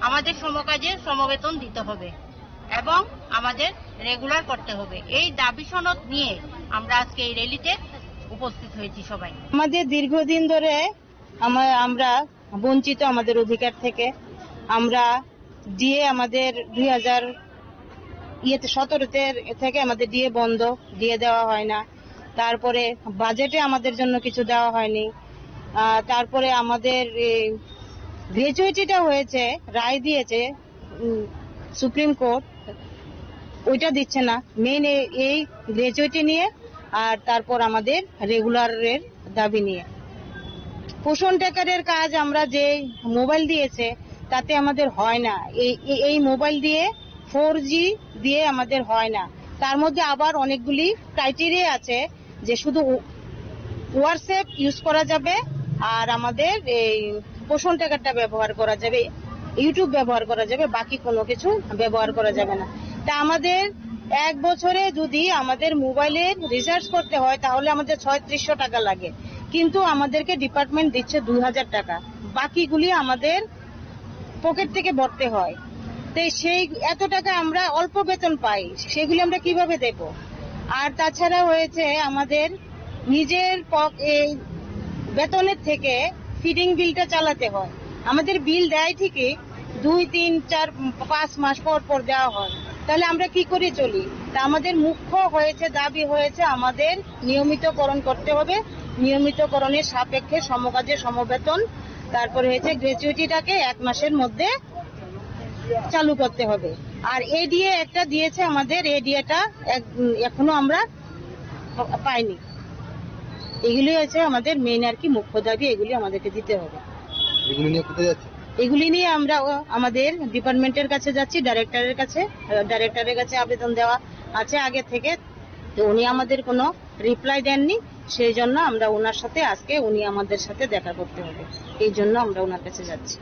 আমাদের সমকাজে সমবেতন দিতে হবে এবং আমাদের রেগুলার করতে হবে। এই দাবি সনদ নিয়ে আমরা আজকে এই র্যালিতে উপস্থিত হয়েছি সবাই। আমাদের দীর্ঘদিন ধরে আমরা বঞ্চিত আমাদের অধিকার থেকে। আমরা ডিএ আমাদের 2017 থেকে আমাদের ডিএ বন্ধ, ডিএ দেওয়া হয় না। তারপরে বাজেটে আমাদের জন্য কিছু দেওয়া হয়নি। তারপরে আমাদের গ্র্যাচুইটিটা হয়েছে, রায় দিয়েছে সুপ্রিম কোর্ট, ওইটা দিচ্ছে না। মেইন এই গ্র্যাচুইটি নিয়ে, আর তারপর আমাদের রেগুলারের দাবি নিয়ে। পোষণ ট্র্যাকারের কাজ আমরা যে মোবাইল দিয়েছে তাতে আমাদের হয় না। এই মোবাইল দিয়ে 4G দিয়ে আমাদের হয় না। তার মধ্যে আবার অনেকগুলি ক্রাইটেরিয়া আছে যে শুধু হোয়াটসঅ্যাপ ইউজ করা যাবে, আর আমাদের এই পোষণ ট্র্যাকারটা ব্যবহার করা যাবে, ইউটিউব ব্যবহার করা যাবে, বাকি কোনো কিছু ব্যবহার করা যাবে না। তা আমাদের 1 বছরে যদি আমাদের মোবাইলের রিচার্জ করতে হয় তাহলে আমাদের 3600 টাকা লাগে, কিন্তু আমাদেরকে ডিপার্টমেন্ট দিচ্ছে 2000 টাকা। বাকিগুলি আমাদের পকেট থেকে ভরতে হয়। তো সেই এত টাকা আমরা অল্প বেতন পাই, সেগুলি আমরা কিভাবে দেব? আর তাছাড়া হয়েছে আমাদের নিজের বেতনের থেকে ফিডিং বিলটা চালাতে হয়। আমাদের বিল দেয় ঠিকই, 2, 3, 4, 5 মাস পর পর দেওয়া হয়। তাহলে আমরা কি করে চলি? তা আমাদের মুখ্য হয়েছে, দাবি হয়েছে আমাদের নিয়মিতকরণ করতে হবে। নিয়মিতকরণের সাপেক্ষে সমকাজে সমবেতন, তারপরে হয়েছে গ্র্যাচুইটিটাকে 1 মাসের মধ্যে চালু করতে হবে। আর এডিএ একটা দিয়েছে আমাদের, এডিএটা এখনো আমরা পাইনি। এগুলি হচ্ছে আমাদের মেইন আর কি মুখ্য দাবি, এগুলি আমাদেরকে দিতে হবে। এগুলি নিয়ে কোথায় যাচ্ছে? এগুলি নিয়ে আমরা আমাদের ডিপার্টমেন্টের কাছে যাচ্ছি, ডাইরেক্টরের কাছে আবেদন দেওয়া আছে আগে থেকে। তো উনি আমাদের কোনো রিপ্লাই দেননি, সেই জন্য আমরা ওনার সাথে আজকে উনি আমাদের সাথে দেখা করতে হবে, এই জন্য আমরা ওনার কাছে যাচ্ছি।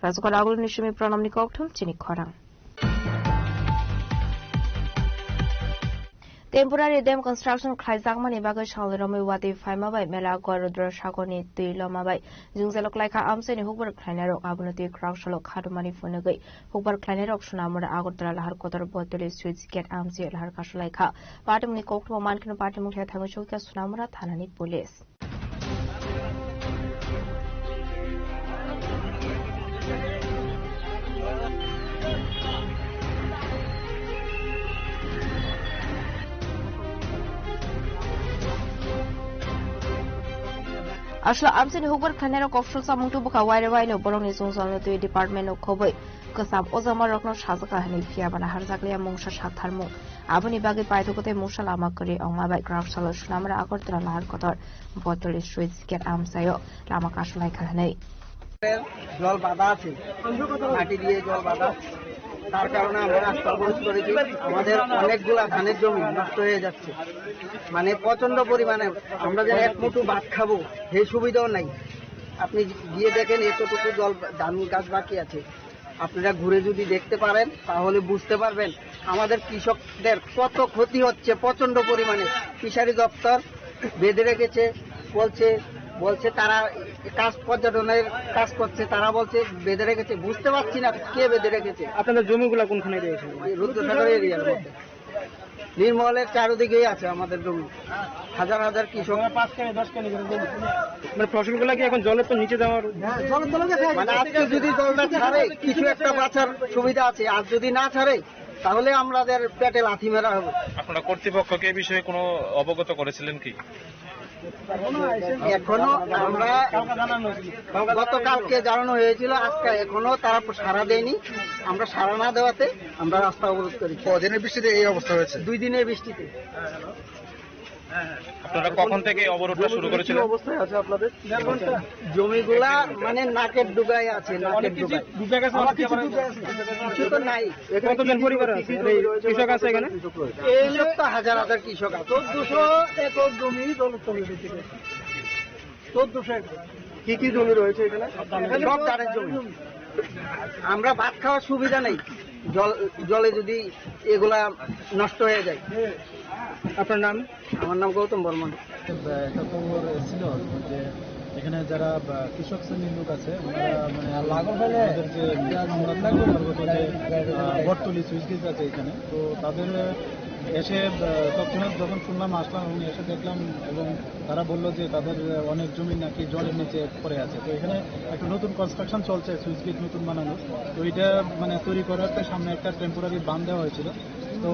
Razukal agul nishumi pranamni kokthum chini khorang. Temporary dam construction khlaijangmani bagai shalrami wadi faima bai mela gorudra shagoni tuiloma bai jungjalok laika amseni hukbar khlainarok abunati krauksalok khadumani funagai hukbar khlainarok sunamura agortala lahar kotor botoli switch gate amsi lahar kasulaika patimni kokthum mankino patimung thai thangu shokya sunamura thanani police. Asla amsini hukbar khlainarok official samung tu buka waire waino borongni songsalno tu department of khoboi kasam ozama rokno sajaka hani phia bana harjakliya mungsa satharmu aboni bagi paithokote musal amakari ongma bai craft salo sunamra agortala lahar kotor botoli switch gate amsayo lama kasulai khalnei জল বাঁধা আছে, মাটি দিয়ে জল বাঁধা, তার কারণে আমরা রাস্তা অবরোধ করেছি। আমাদের অনেকগুলা ধানের জমি নষ্ট হয়ে যাচ্ছে, মানে প্রচন্ড পরিমাণে। আমরা যে 1 মুঠো ভাত খাবো সেই সুবিধাও নাই। আপনি গিয়ে দেখেন এতটুকু জল ধান গাছ বাকি আছে। আপনারা ঘুরে যদি দেখতে পারেন তাহলে বুঝতে পারবেন আমাদের কৃষকদের কত ক্ষতি হচ্ছে প্রচন্ড পরিমাণে। ফিশারি দপ্তর বেঁধে রেখেছে, বলছে তারা কাজ পর্যটনের কাজ করছে, তারা বলছে বেঁধে রেখেছে। বুঝতে পারছি না কে বেঁধে রেখেছে। আপনাদের জমিগুলো কোনখানে রয়েছে? রুদ্রসাগর এরিয়ার মধ্যে নির্মলের চারদিকেই আছে আমাদের জমি। হাজার হাজার কৃষক, 5 কেজি 10 কেজি করে জমি। মানে ফসলগুলো কি এখন জলের তো নিচে যাওয়ার মানে আজকে যদি জলটা ছাড়ে কিছু একটা বাঁচার সুবিধা আছে, আর যদি না ছাড়ে তাহলে আমাদের পেটে লাথি মেরা হবে। আপনারা কর্তৃপক্ষকে এই বিষয়ে কোনো অবগত করেছিলেন কি? এখনো আমরা গতকালকে জানানো হয়েছিল, আজকে এখনো তারা সাড়া দেয়নি। আমরা সাড়া না দেওয়াতে আমরা রাস্তা অবরোধ করি। কদিনের বৃষ্টিতে এই অবস্থা হয়েছে? 2 দিনের বৃষ্টিতে। আপনারা কখন থেকে অবরোধটা শুরু করেছিলেন? অবস্থায় আছে আপনাদের জমিগুলা মানে নাকের ডুগায় আছে, নাকের ডুগায় কিছু তো নাই। কতজন পরিবার আছে কৃষক আছে এখানে? এই লোক তো হাজার হাজার কৃষক আছে। 1400 একর জমি জলস্তরে রয়েছে। 1400 একর কি কি জমি রয়েছে এখানে? সব ধানের জমি। আমরা ভাত খাওয়ার সুবিধা নেই জলে যদি এগুলা নষ্ট হয়ে যায়। আপনার নাম? আমার নাম গৌতম বর্মন। একটা খবর ছিল যে এখানে যারা কৃষক শ্রেণীর লোক আছে ওদের যে বটতলি সুইচ গেজ আছে এখানে, তো তাদের এসে তৎক্ষণাৎ যখন শুনলাম আসলাম এবং এসে দেখলাম এবং তারা বললো যে তাদের অনেক জমি নাকি জলের নিচে পড়ে আছে। তো এখানে একটা নতুন কনস্ট্রাকশন চলছে, সুইচ গেট নতুন বানানো, তো এটা মানে তৈরি করার সামনে একটা টেম্পোরারি বাঁধ দেওয়া হয়েছিল। তো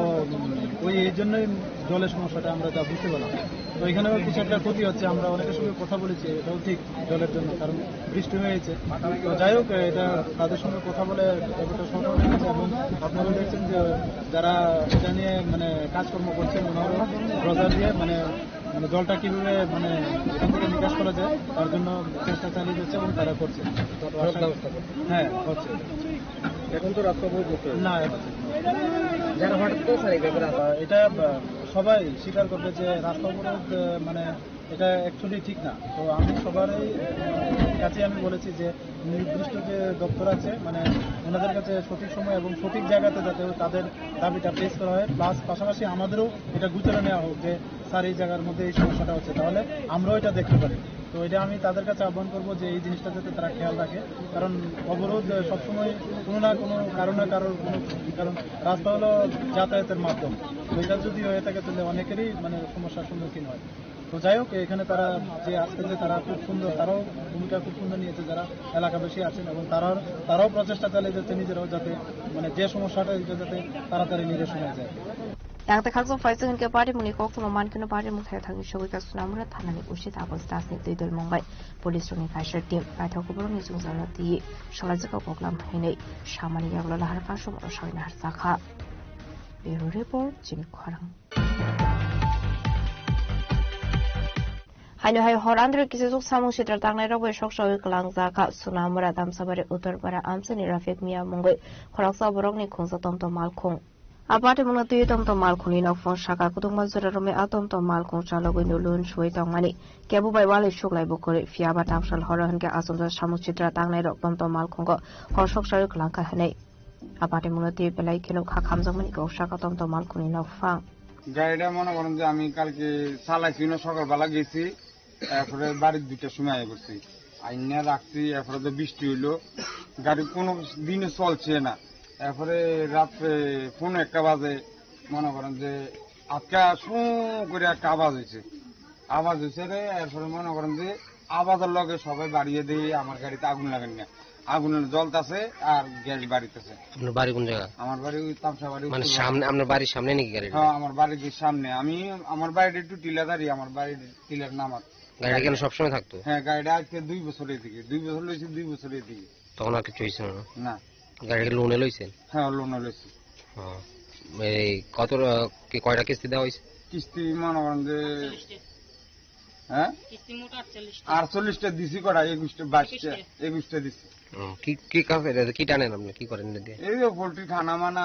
এই জন্যই জলের সমস্যাটা আমরা যা বুঝতে পারলাম। তো এখানেও কিছু একটা ক্ষতি হচ্ছে, আমরা অনেকের সঙ্গে কথা বলেছি, এটাও ঠিক জলের জন্য, কারণ বৃষ্টি হয়েছে। তো যাই হোক, এটা তাদের সঙ্গে কথা বলে ব্যাপারটা সমাধান হয়েছে এবং আপনারা দেখছেন যে যারা এটা নিয়ে মানে কাজকর্ম করছেন ওনারাও রোজার দিয়ে মানে জলটা কিভাবে মানে এখান থেকে নিকাশ করা যায় তার জন্য চেষ্টা চালিয়ে যাচ্ছে এবং তারা করছে। হ্যাঁ হচ্ছে। এখন তো রাস্তা অবরোধ করতে না, যারা হঠাৎ করে এটা সবাই স্বীকার করবে যে রাস্তা অবরোধ মানে এটা অ্যাকচুয়ালি ঠিক না। তো আমি সবারই কাছে আমি বলেছি যে নির্দিষ্ট যে দপ্তর আছে মানে ওনাদের কাছে সঠিক সময় এবং সঠিক জায়গাতে যাতে তাদের দাবিটা পেশ করা হয়, প্লাস পাশাপাশি আমাদেরও এটা গুছিয়ে নেওয়া হোক যে স্যার এই জায়গার মধ্যে এই সমস্যাটা হচ্ছে, তাহলে আমরাও এটা দেখতে পারি। তো এটা আমি তাদের কাছে আহ্বান করবো যে এই জিনিসটা যাতে তারা খেয়াল রাখে, কারণ অবরোধ সবসময় কোনো না কোনো কারোর কোনো, কারণ রাস্তা হলো যাতায়াতের মাধ্যম, তো এটা যদি হয়ে থাকে তাহলে অনেকেরই মানে সমস্যার সম্মুখীন হয়। তো যাই হোক, এখানে তারা যে আজকে যে তারা খুব সুন্দর, তারাও ভূমিকা খুব সুন্দর নিয়েছে যারা এলাকাবাসী আছেন, এবং তারাও প্রচেষ্টা চালিয়ে যাচ্ছে নিজেরাও যাতে মানে যে সমস্যাটা এটা যাতে তাড়াতাড়ি নিরসন হয়ে যায়। Yang terkhasil Faisal ke pada muni kok man kena pada muthai thang shogi ka sunamura thanani ushi tabos tasni tuidul mongbai police roni faisal team paithau ko boroni jungzana ti salajaka program hainai samani yagla lahar ka som oshaina har sakha bureau report Jimmy Kharang Haino hai horandre kisuk samung shidar tangnai rabai shok shogi klang zaka sunamura damsabari utar para amsani Rafiq Mia mongbai khoraksa borokni khungsa tomtom malkhong Aparte muna tuyo tomtom malkhoni nokfong shaka kutungma zurarome atomtom malkhong chalogoi nulun shui tongmani kebu bai wale shuklai bokore fiaba tamshal horohan ke asumda samuchitra tangnai rok tomtom malkhong ko horshok shari klangka hanai Aparte muna tuyo belai kelo khamjamani ko shaka tomtom malkhoni nokfang গাড়িটা মনে করেন যে আমি কালকে চালাইছি না, সকালবেলা গেছি, এরপরে বাড়ির 2টার সময় আয় করছি, আইনা রাখছি, এরপরে তো বৃষ্টি হইলো, গাড়ি কোনো দিনে চলছে না। এরপরে রাত্রে 1:45 বাজে মনে করেন যে আজকে শু করে একটা আওয়াজ হয়েছে রে, এরপরে মনে করেন যে আওয়াজের লগে সবাই বাড়িয়ে দিয়ে আমার গাড়িতে আগুন লাগেন না, আগুনের জ্বলতেছে আর গ্যাস বাড়িতেছে। আপনার বাড়ি কোন জায়গা? আমার বাড়ি ওই তামসা বাড়ি, মানে সামনে আপনার বাড়ির সামনে নাকি গাড়ি? হ্যাঁ, আমার বাড়ির সামনে। আমার বাড়িটা একটু টিলাদারি, আমার বাড়ির টিলার নামার। গাড়িটা কেন সবসময় থাকতো? হ্যাঁ, গাড়িটা আজকে 2 বছরের দিকে, 2 বছর লইছি, 2 বছরের দিকে। তখন আর কিছু হয়েছিল না? না। গাড়িটা লোনে লইছেন? হ্যাঁ, লোনে লইছি। এই কত কয়টা কিস্তি দেওয়া হয়েছে? কিস্তি মনে করেন যে হ্যাঁ 48টা দিছি, কটা 21টা 22টা দিছি। কি কাজ কি টানেন আপনি, কি করেন? এই যে পোল্ট্রি খানা মানা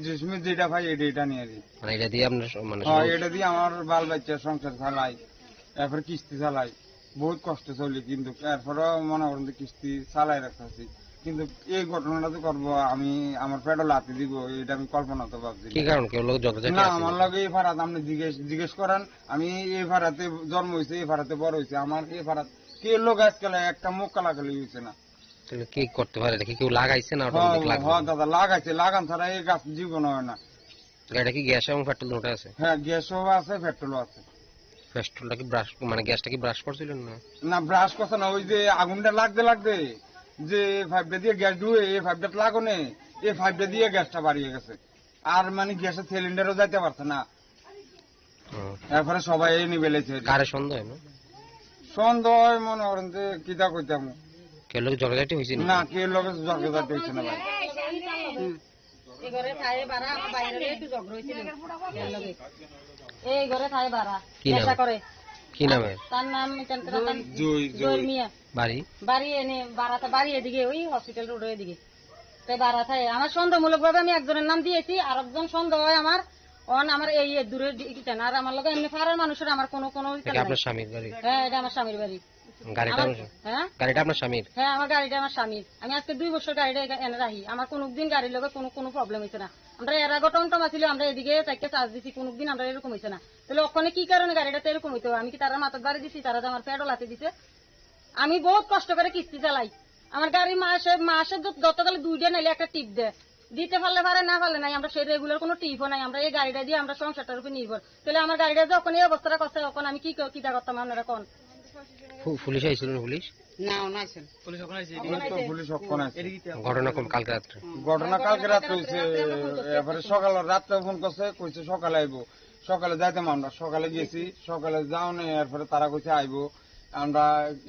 যে সময় যেটা পাই এটা নিয়ে দিই, মানে এটা দিয়ে আপনার মানে এটা দিয়ে আমার বাল বাচ্চা সংসার চালাই, এরপরে কিস্তি চালাই, বহুত কষ্ট চলি, কিন্তু এরপরেও মনে করেন যে কিস্তি চালাই রাখতেছি। কিন্তু এই ঘটনাটা তো করবো আমি, আমার পেটে লাথি দিব, এটা আমি কল্পনা তো ভাবছি। কি কারণ? কেউ লোক ঝগড়া না, আমার লগে এই ভাড়াত আপনি জিজ্ঞেস করেন, আমি এই ভাড়াতে জন্ম হয়েছে, এই ভাড়াতে বড় হয়েছে, আমার এই ভাড়াত কে লোক আজকাল একটা মুখ কালাকালি হয়েছে না। কি করতে পারে? কেউ লাগাইছে না? হ্যাঁ দাদা, লাগাইছে, লাগান ছাড়া এই গাছ জীবন হয় না। গাড়িটা কি গ্যাস এবং পেট্রোল দুটো আছে? হ্যাঁ, গ্যাসও আছে, পেট্রোলও আছে। পেট্রোলটা কি ব্রাশ, মানে গ্যাসটা কি ব্রাশ করছিলেন না? না, ব্রাশ করছে না, ওই যে আগুনটা লাগতে যে 5টা দিয়ে গ্যাস ঢুয়ে এই 5টা লাগানো, এই 5টা দিয়ে গ্যাসটা বাড়িয়ে গেছে, আর মানে গ্যাসের সিলিন্ডারও যাইতে পারছে না। এরপরে সবাই নিবে লেছে। কারে সন্দেহ? সন্দেহ মনে করেন যে কিতা কইতাম, কে লোক ঝগড়াঝাটি হয়েছে না, কে লোক ঝগড়াঝাটি হয়েছে না ভাই। এই ঘরে থাই বাড়া, আমার বাইরে একটু ঝগড়া হয়েছিল এই ঘরে থাই বাড়া, নেশা করে। কি নামে? তার নাম জয় মিয়া। বাড়ি এনে বাড়াতে, বাড়ি এদিকে ওই হসপিটাল রোডের এদিকে। তাই বাড়া থাই আমার সন্দেহমূলক ভাবে আমি একজনের নাম দিয়েছি, আর একজন সন্দেহ হয় আমার আমার এই দূরের, আর আমার লোক এমনি পাড়ার মানুষের আমার কোনো আপনার স্বামীর বাড়ি? হ্যাঁ, এটা আমার স্বামীর বাড়ি। হ্যাঁ গাড়িটা আপনার স্বামীর? হ্যাঁ আমার গাড়িটা আমার স্বামীর। আমি আজকে 2 বছর গাড়িটা এনে রাখি, আমার কোনোদিন গাড়ির লগে কোনো প্রবলেম হয়েছে না। আমরা এর আগে টমটম ছিল, আমরা এদিকে চারটে চার্জ দিছি, কোনোদিন আমরা এরকম হয়েছে না। তাহলে ওখানে কি কারণে গাড়িটা এরকম হইতো? আমি কি তারা মাথার বাড়ি দিছি, তারা আমার পেটও লাথি দিছে? আমি বহুত কষ্ট করে কিস্তি চালাই। আমার গাড়ি মাসে গতকালে 2টা নাইলে একটা টিপ দেয়, দিতে পারলে পারে, না পারলে নাই। আমরা সেই রেগুলার কোনো টিপও নাই, আমরা এই গাড়িটা দিয়ে আমরা সংসারটার উপর নির্ভর। তাহলে আমার গাড়িটা যখন এই অবস্থাটা করছে, তখন আমি কিটা করতাম আপনারা কোন? পুলিশ আইছিল? পুলিশ ঘটনা কালকে রাত্রে? ঘটনা কালকে রাত্রে হয়েছে। এবারে সকালে রাত্রে ফোন করছে, কইছে সকালে আইবো। সকালে যাইতাম আমরা, সকালে গেছি, সকালে যাও নেই। এরপরে তারা কইছে আইবো, আমরা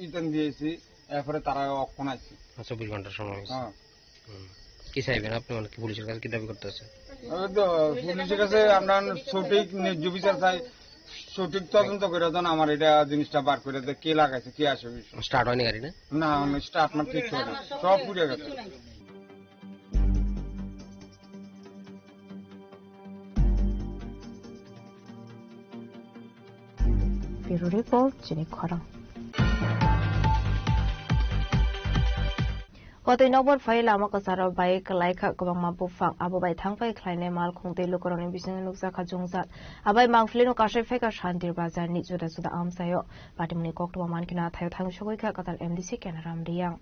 ইটেন দিয়েছি, এরপরে তারা অক্ষণ আইছি। 24 ঘন্টার সময়। কি চাইবেন আপনি? মানে পুলিশের কাছে কি দাবি করতেছে? পুলিশের কাছে আমরা সঠিক ন্যায্য বিচার চাই, সঠিক তদন্ত করে দেন। আমার এটা জিনিসটা বার করে দেয়, কে লাগাইছে, কে আসে। স্টার্ট হয়নি গাড়ি? না স্টার্ট না, ঠিক হয় না, সব পুড়ে গেছে। ব্যুরো রিপোর্ট, চিনি খরা। Watay nokbar fai lama kasara bai kalai kha kubang mabu fang abo bai thang bai khlaine mal khungte lukoroni bising nuksa kha jungzat abai mangflino kashe feka shantir bazar ni juda juda amsayo patimni kokto man kina thayo thang shogoi kha katal MDC kenaram riang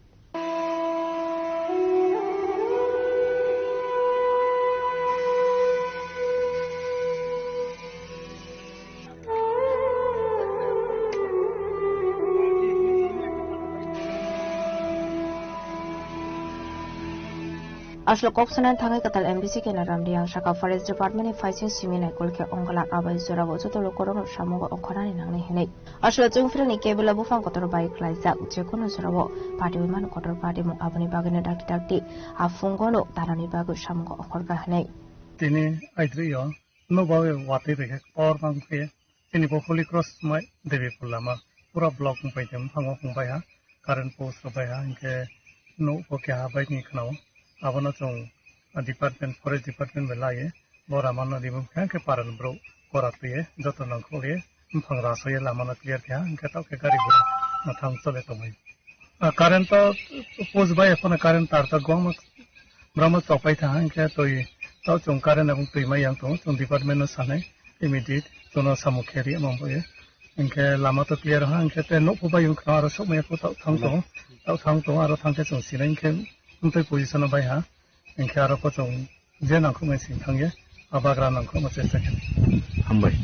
Aslo kopsanan thangai katal MDC kenaram riang shaka forest department ni faising siminai kolke ongala abai zora bo joto lokorong samugo ongkhorani nangne henai aslo jungfrani kebela bufang kotor bai klaijak jekono zorabo party wiman kotor party mu abani bagane dakti afungono tarani bagu samugo ongkhorga henai tini aidriyo no bawe wate rekhe power bank pe tini Holy Cross mai devi pulama pura block mu paitem hango kumbai ha current post bai ha inke no oke ha bai ni khnaw abano chong department forest department belaye bora manna dibum ke paran bro korat pe joto nang khoge phangra soye lamana clear kya ke ta ke gari bura mathang chole to mai current to post bai apna current tar ta gom brahma chopai tha ke toi to chong current abong tui mai yang to chong department no sanai immediate tono samukheri amboye inke lama to clear ha inke te no phobai yung khara so me ko ta thang to aro thang ke chong sinai ke untuk position bai ha inke aro ko chong je nang ko mai sing thangye abagra nang ko ma chesta ke hambai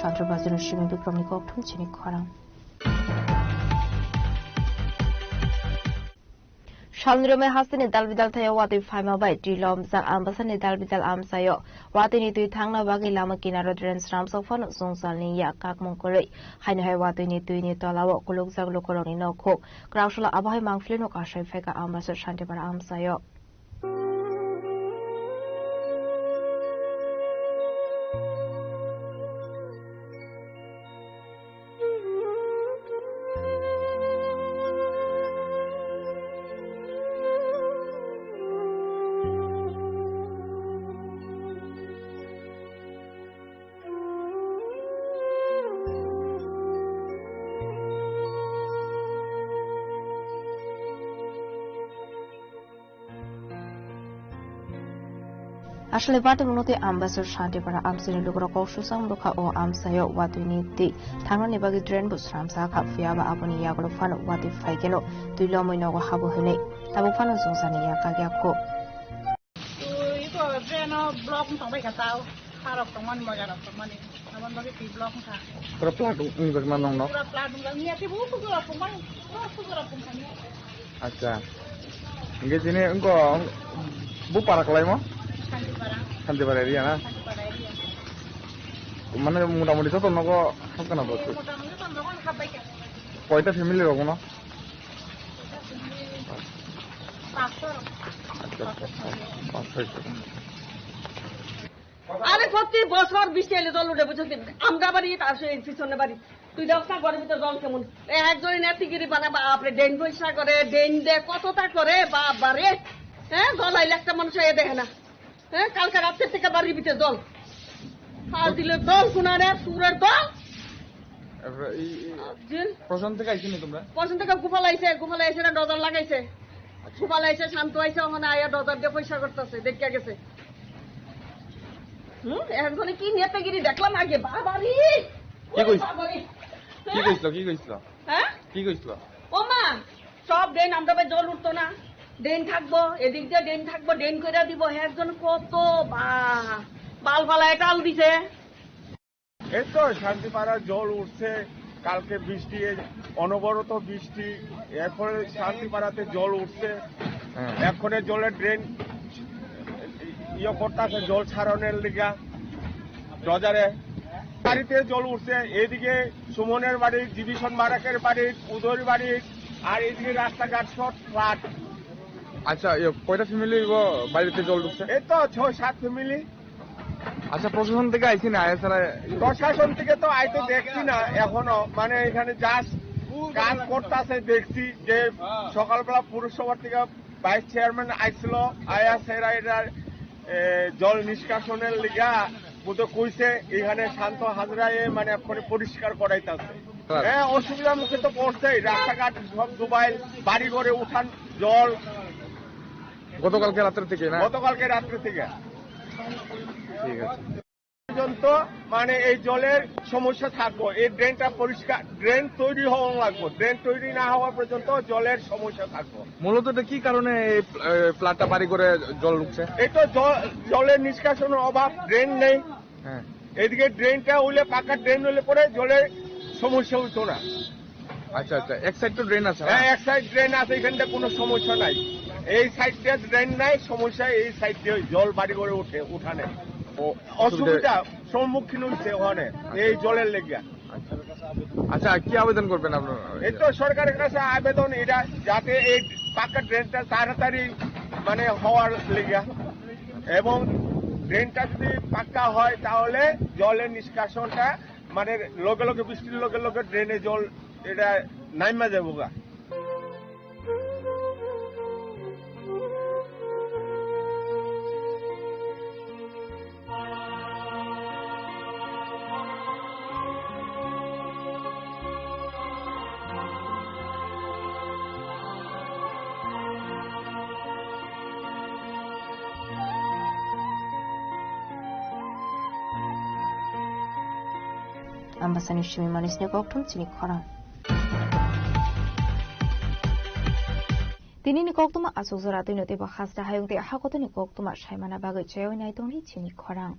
Sandra Bazin Shimi Bikramni Koktum Chini Khorang Shalnirome hasini dalbidal thayo wati faima bai dilom zang ambasani dalbidal amsayo wati ni tui thangna bagi lama kinaro dren sram sofan zongsal ni ya kak mongkore haina hai wati ni tui ni tolawo kuluk zag lokorong ni nokho kraushula abahai mangflino kashay feka amraso shanti para amsayo Ashle bate munote ambassador shanti para amsini lugro koshu sang lukha o amsayo watuni ti thangna ni bagi dren bu sramsa kha fiaba aboni yaglo fan wati faigelo tuilo moino go habo hene tabu fanu sungsani ya kagya ko ito dren block tong bai ka tao harap tong man mo jarap tong man naman bagi ti block tha pura plat ni bagaimana nong no pura plat nong ni ati bu pura tong man pura tong kani acha nge jine engko bu para kalai mo Santi pada area na. Mana muda-mudi itu tuh nogo apa kena buat? Kau itu family logo no? আরে প্রতি বছর বৃষ্টি এলে জল উঠে বুঝছেন আমরা বাড়ি তার পিছনে বাড়ি তুই দেখ না ঘরের ভিতরে জল কেমন একজনে নেতিগিরি বানাবা আপনি ড্রেন পয়সা করে ড্রেন দে কতটা করে বাবা রে হ্যাঁ জল আইলে একটা মানুষ এ দেখে না হ্যাঁ কালকে রাত্রের থেকে বাড়ির ভিতরে জল আর দিলে জল শোনা রে সুরের দল প্রশান্ত থেকে আইসি তোমরা প্রশান্ত থেকে গুফাল আইছে না ডজার লাগাইছে গুফাল আইছে শান্ত আইছে ওখানে আয়া ডজার দিয়ে পয়সা করতেছে দেখে গেছে একজনে কি নেতাগিরি দেখলাম আগে বাবারি কি কইছিল হ্যাঁ কি কইছিল ও মা সব ড্রেন আমরা জল উঠতো না ড্রেন থাকবো এদিক দিয়ে ড্রেন থাকবো ড্রেন করে দিব একজন কত বাল ফালায় টাল দিছে এই তো শান্তিপাড়ার জল উঠছে কালকে বৃষ্টি অনবরত বৃষ্টি এখন শান্তিপাড়াতে জল উঠছে এখন জলের ড্রেন করতেছে জল ছাড়ানোর লিগা ডজারে বাড়িতে জল উঠছে এদিকে সুমনের বাড়ি জীবিষণ বারাকের বাড়ি উদয়ের বাড়ি আর এদিকে রাস্তাঘাট সব ফ্লাট আচ্ছা কয়টা ফ্যামিলি বাড়িতে জল ঢুকছে এই তো 6-7 ফ্যামিলি আচ্ছা প্রশাসন থেকে আইসি না প্রশাসন থেকে তো আইতে দেখছি না এখনো মানে এখানে জাস্ট কাজ করতেছে দেখছি যে সকালবেলা পুরসভা থেকে ভাইস চেয়ারম্যান আইছিল আয়া সেরা এটার জল নিষ্কাশনের লিগা বুঝতে কইছে এখানে শান্ত হাজরায় মানে পরিষ্কার করাইতেছে হ্যাঁ অসুবিধার মুখে তো পড়ছেই রাস্তাঘাট সব ডুবাইল বাড়ি ঘরে উঠান জল গতকালকে রাত্রে থেকে ঠিক আছে পর্যন্ত মানে এই জলের সমস্যা থাকবো এই ড্রেনটা পরিষ্কার ড্রেন তৈরি হওয়া লাগবো ড্রেন তৈরি না হওয়া পর্যন্ত জলের সমস্যা থাকবো মূলত এটা কি কারণে এই প্লাটটা বাড়ি করে জল ঢুকছে এই তো জলের নিষ্কাশনের অভাব ড্রেন নেই এদিকে ড্রেনটা হইলে পাকা ড্রেন হইলে পরে জলের সমস্যা হইতো না আচ্ছা এক সাইড তো ড্রেন আছে হ্যাঁ এক সাইড ড্রেন আছে এখানটা কোনো সমস্যা নাই এই সাইডটা ড্রেন নাই সমস্যা এই সাইড দিয়ে জল বাড়ি করে উঠানে অসুবিধা সম্মুখীন হচ্ছে ওখানে এই জলের লেগে আচ্ছা কি আবেদন করবেন আপনারা এই তো সরকারের কাছে আবেদন এটা যাতে এই পাকা ড্রেনটা তাড়াতাড়ি মানে হওয়ার লেগে এবং ড্রেনটা যদি পাক্কা হয় তাহলে জলের নিষ্কাশনটা মানে লগে লগে বৃষ্টির লগে লগে ড্রেনে জল এটা নাইমা যাবো গা Ambasan Shimi Manis ne koktum chini khorang. Tini ni koktuma asuk zara tino te ba khasda hayung te hakotoni koktuma shaimana bagai chayo nai tongni chini khorang.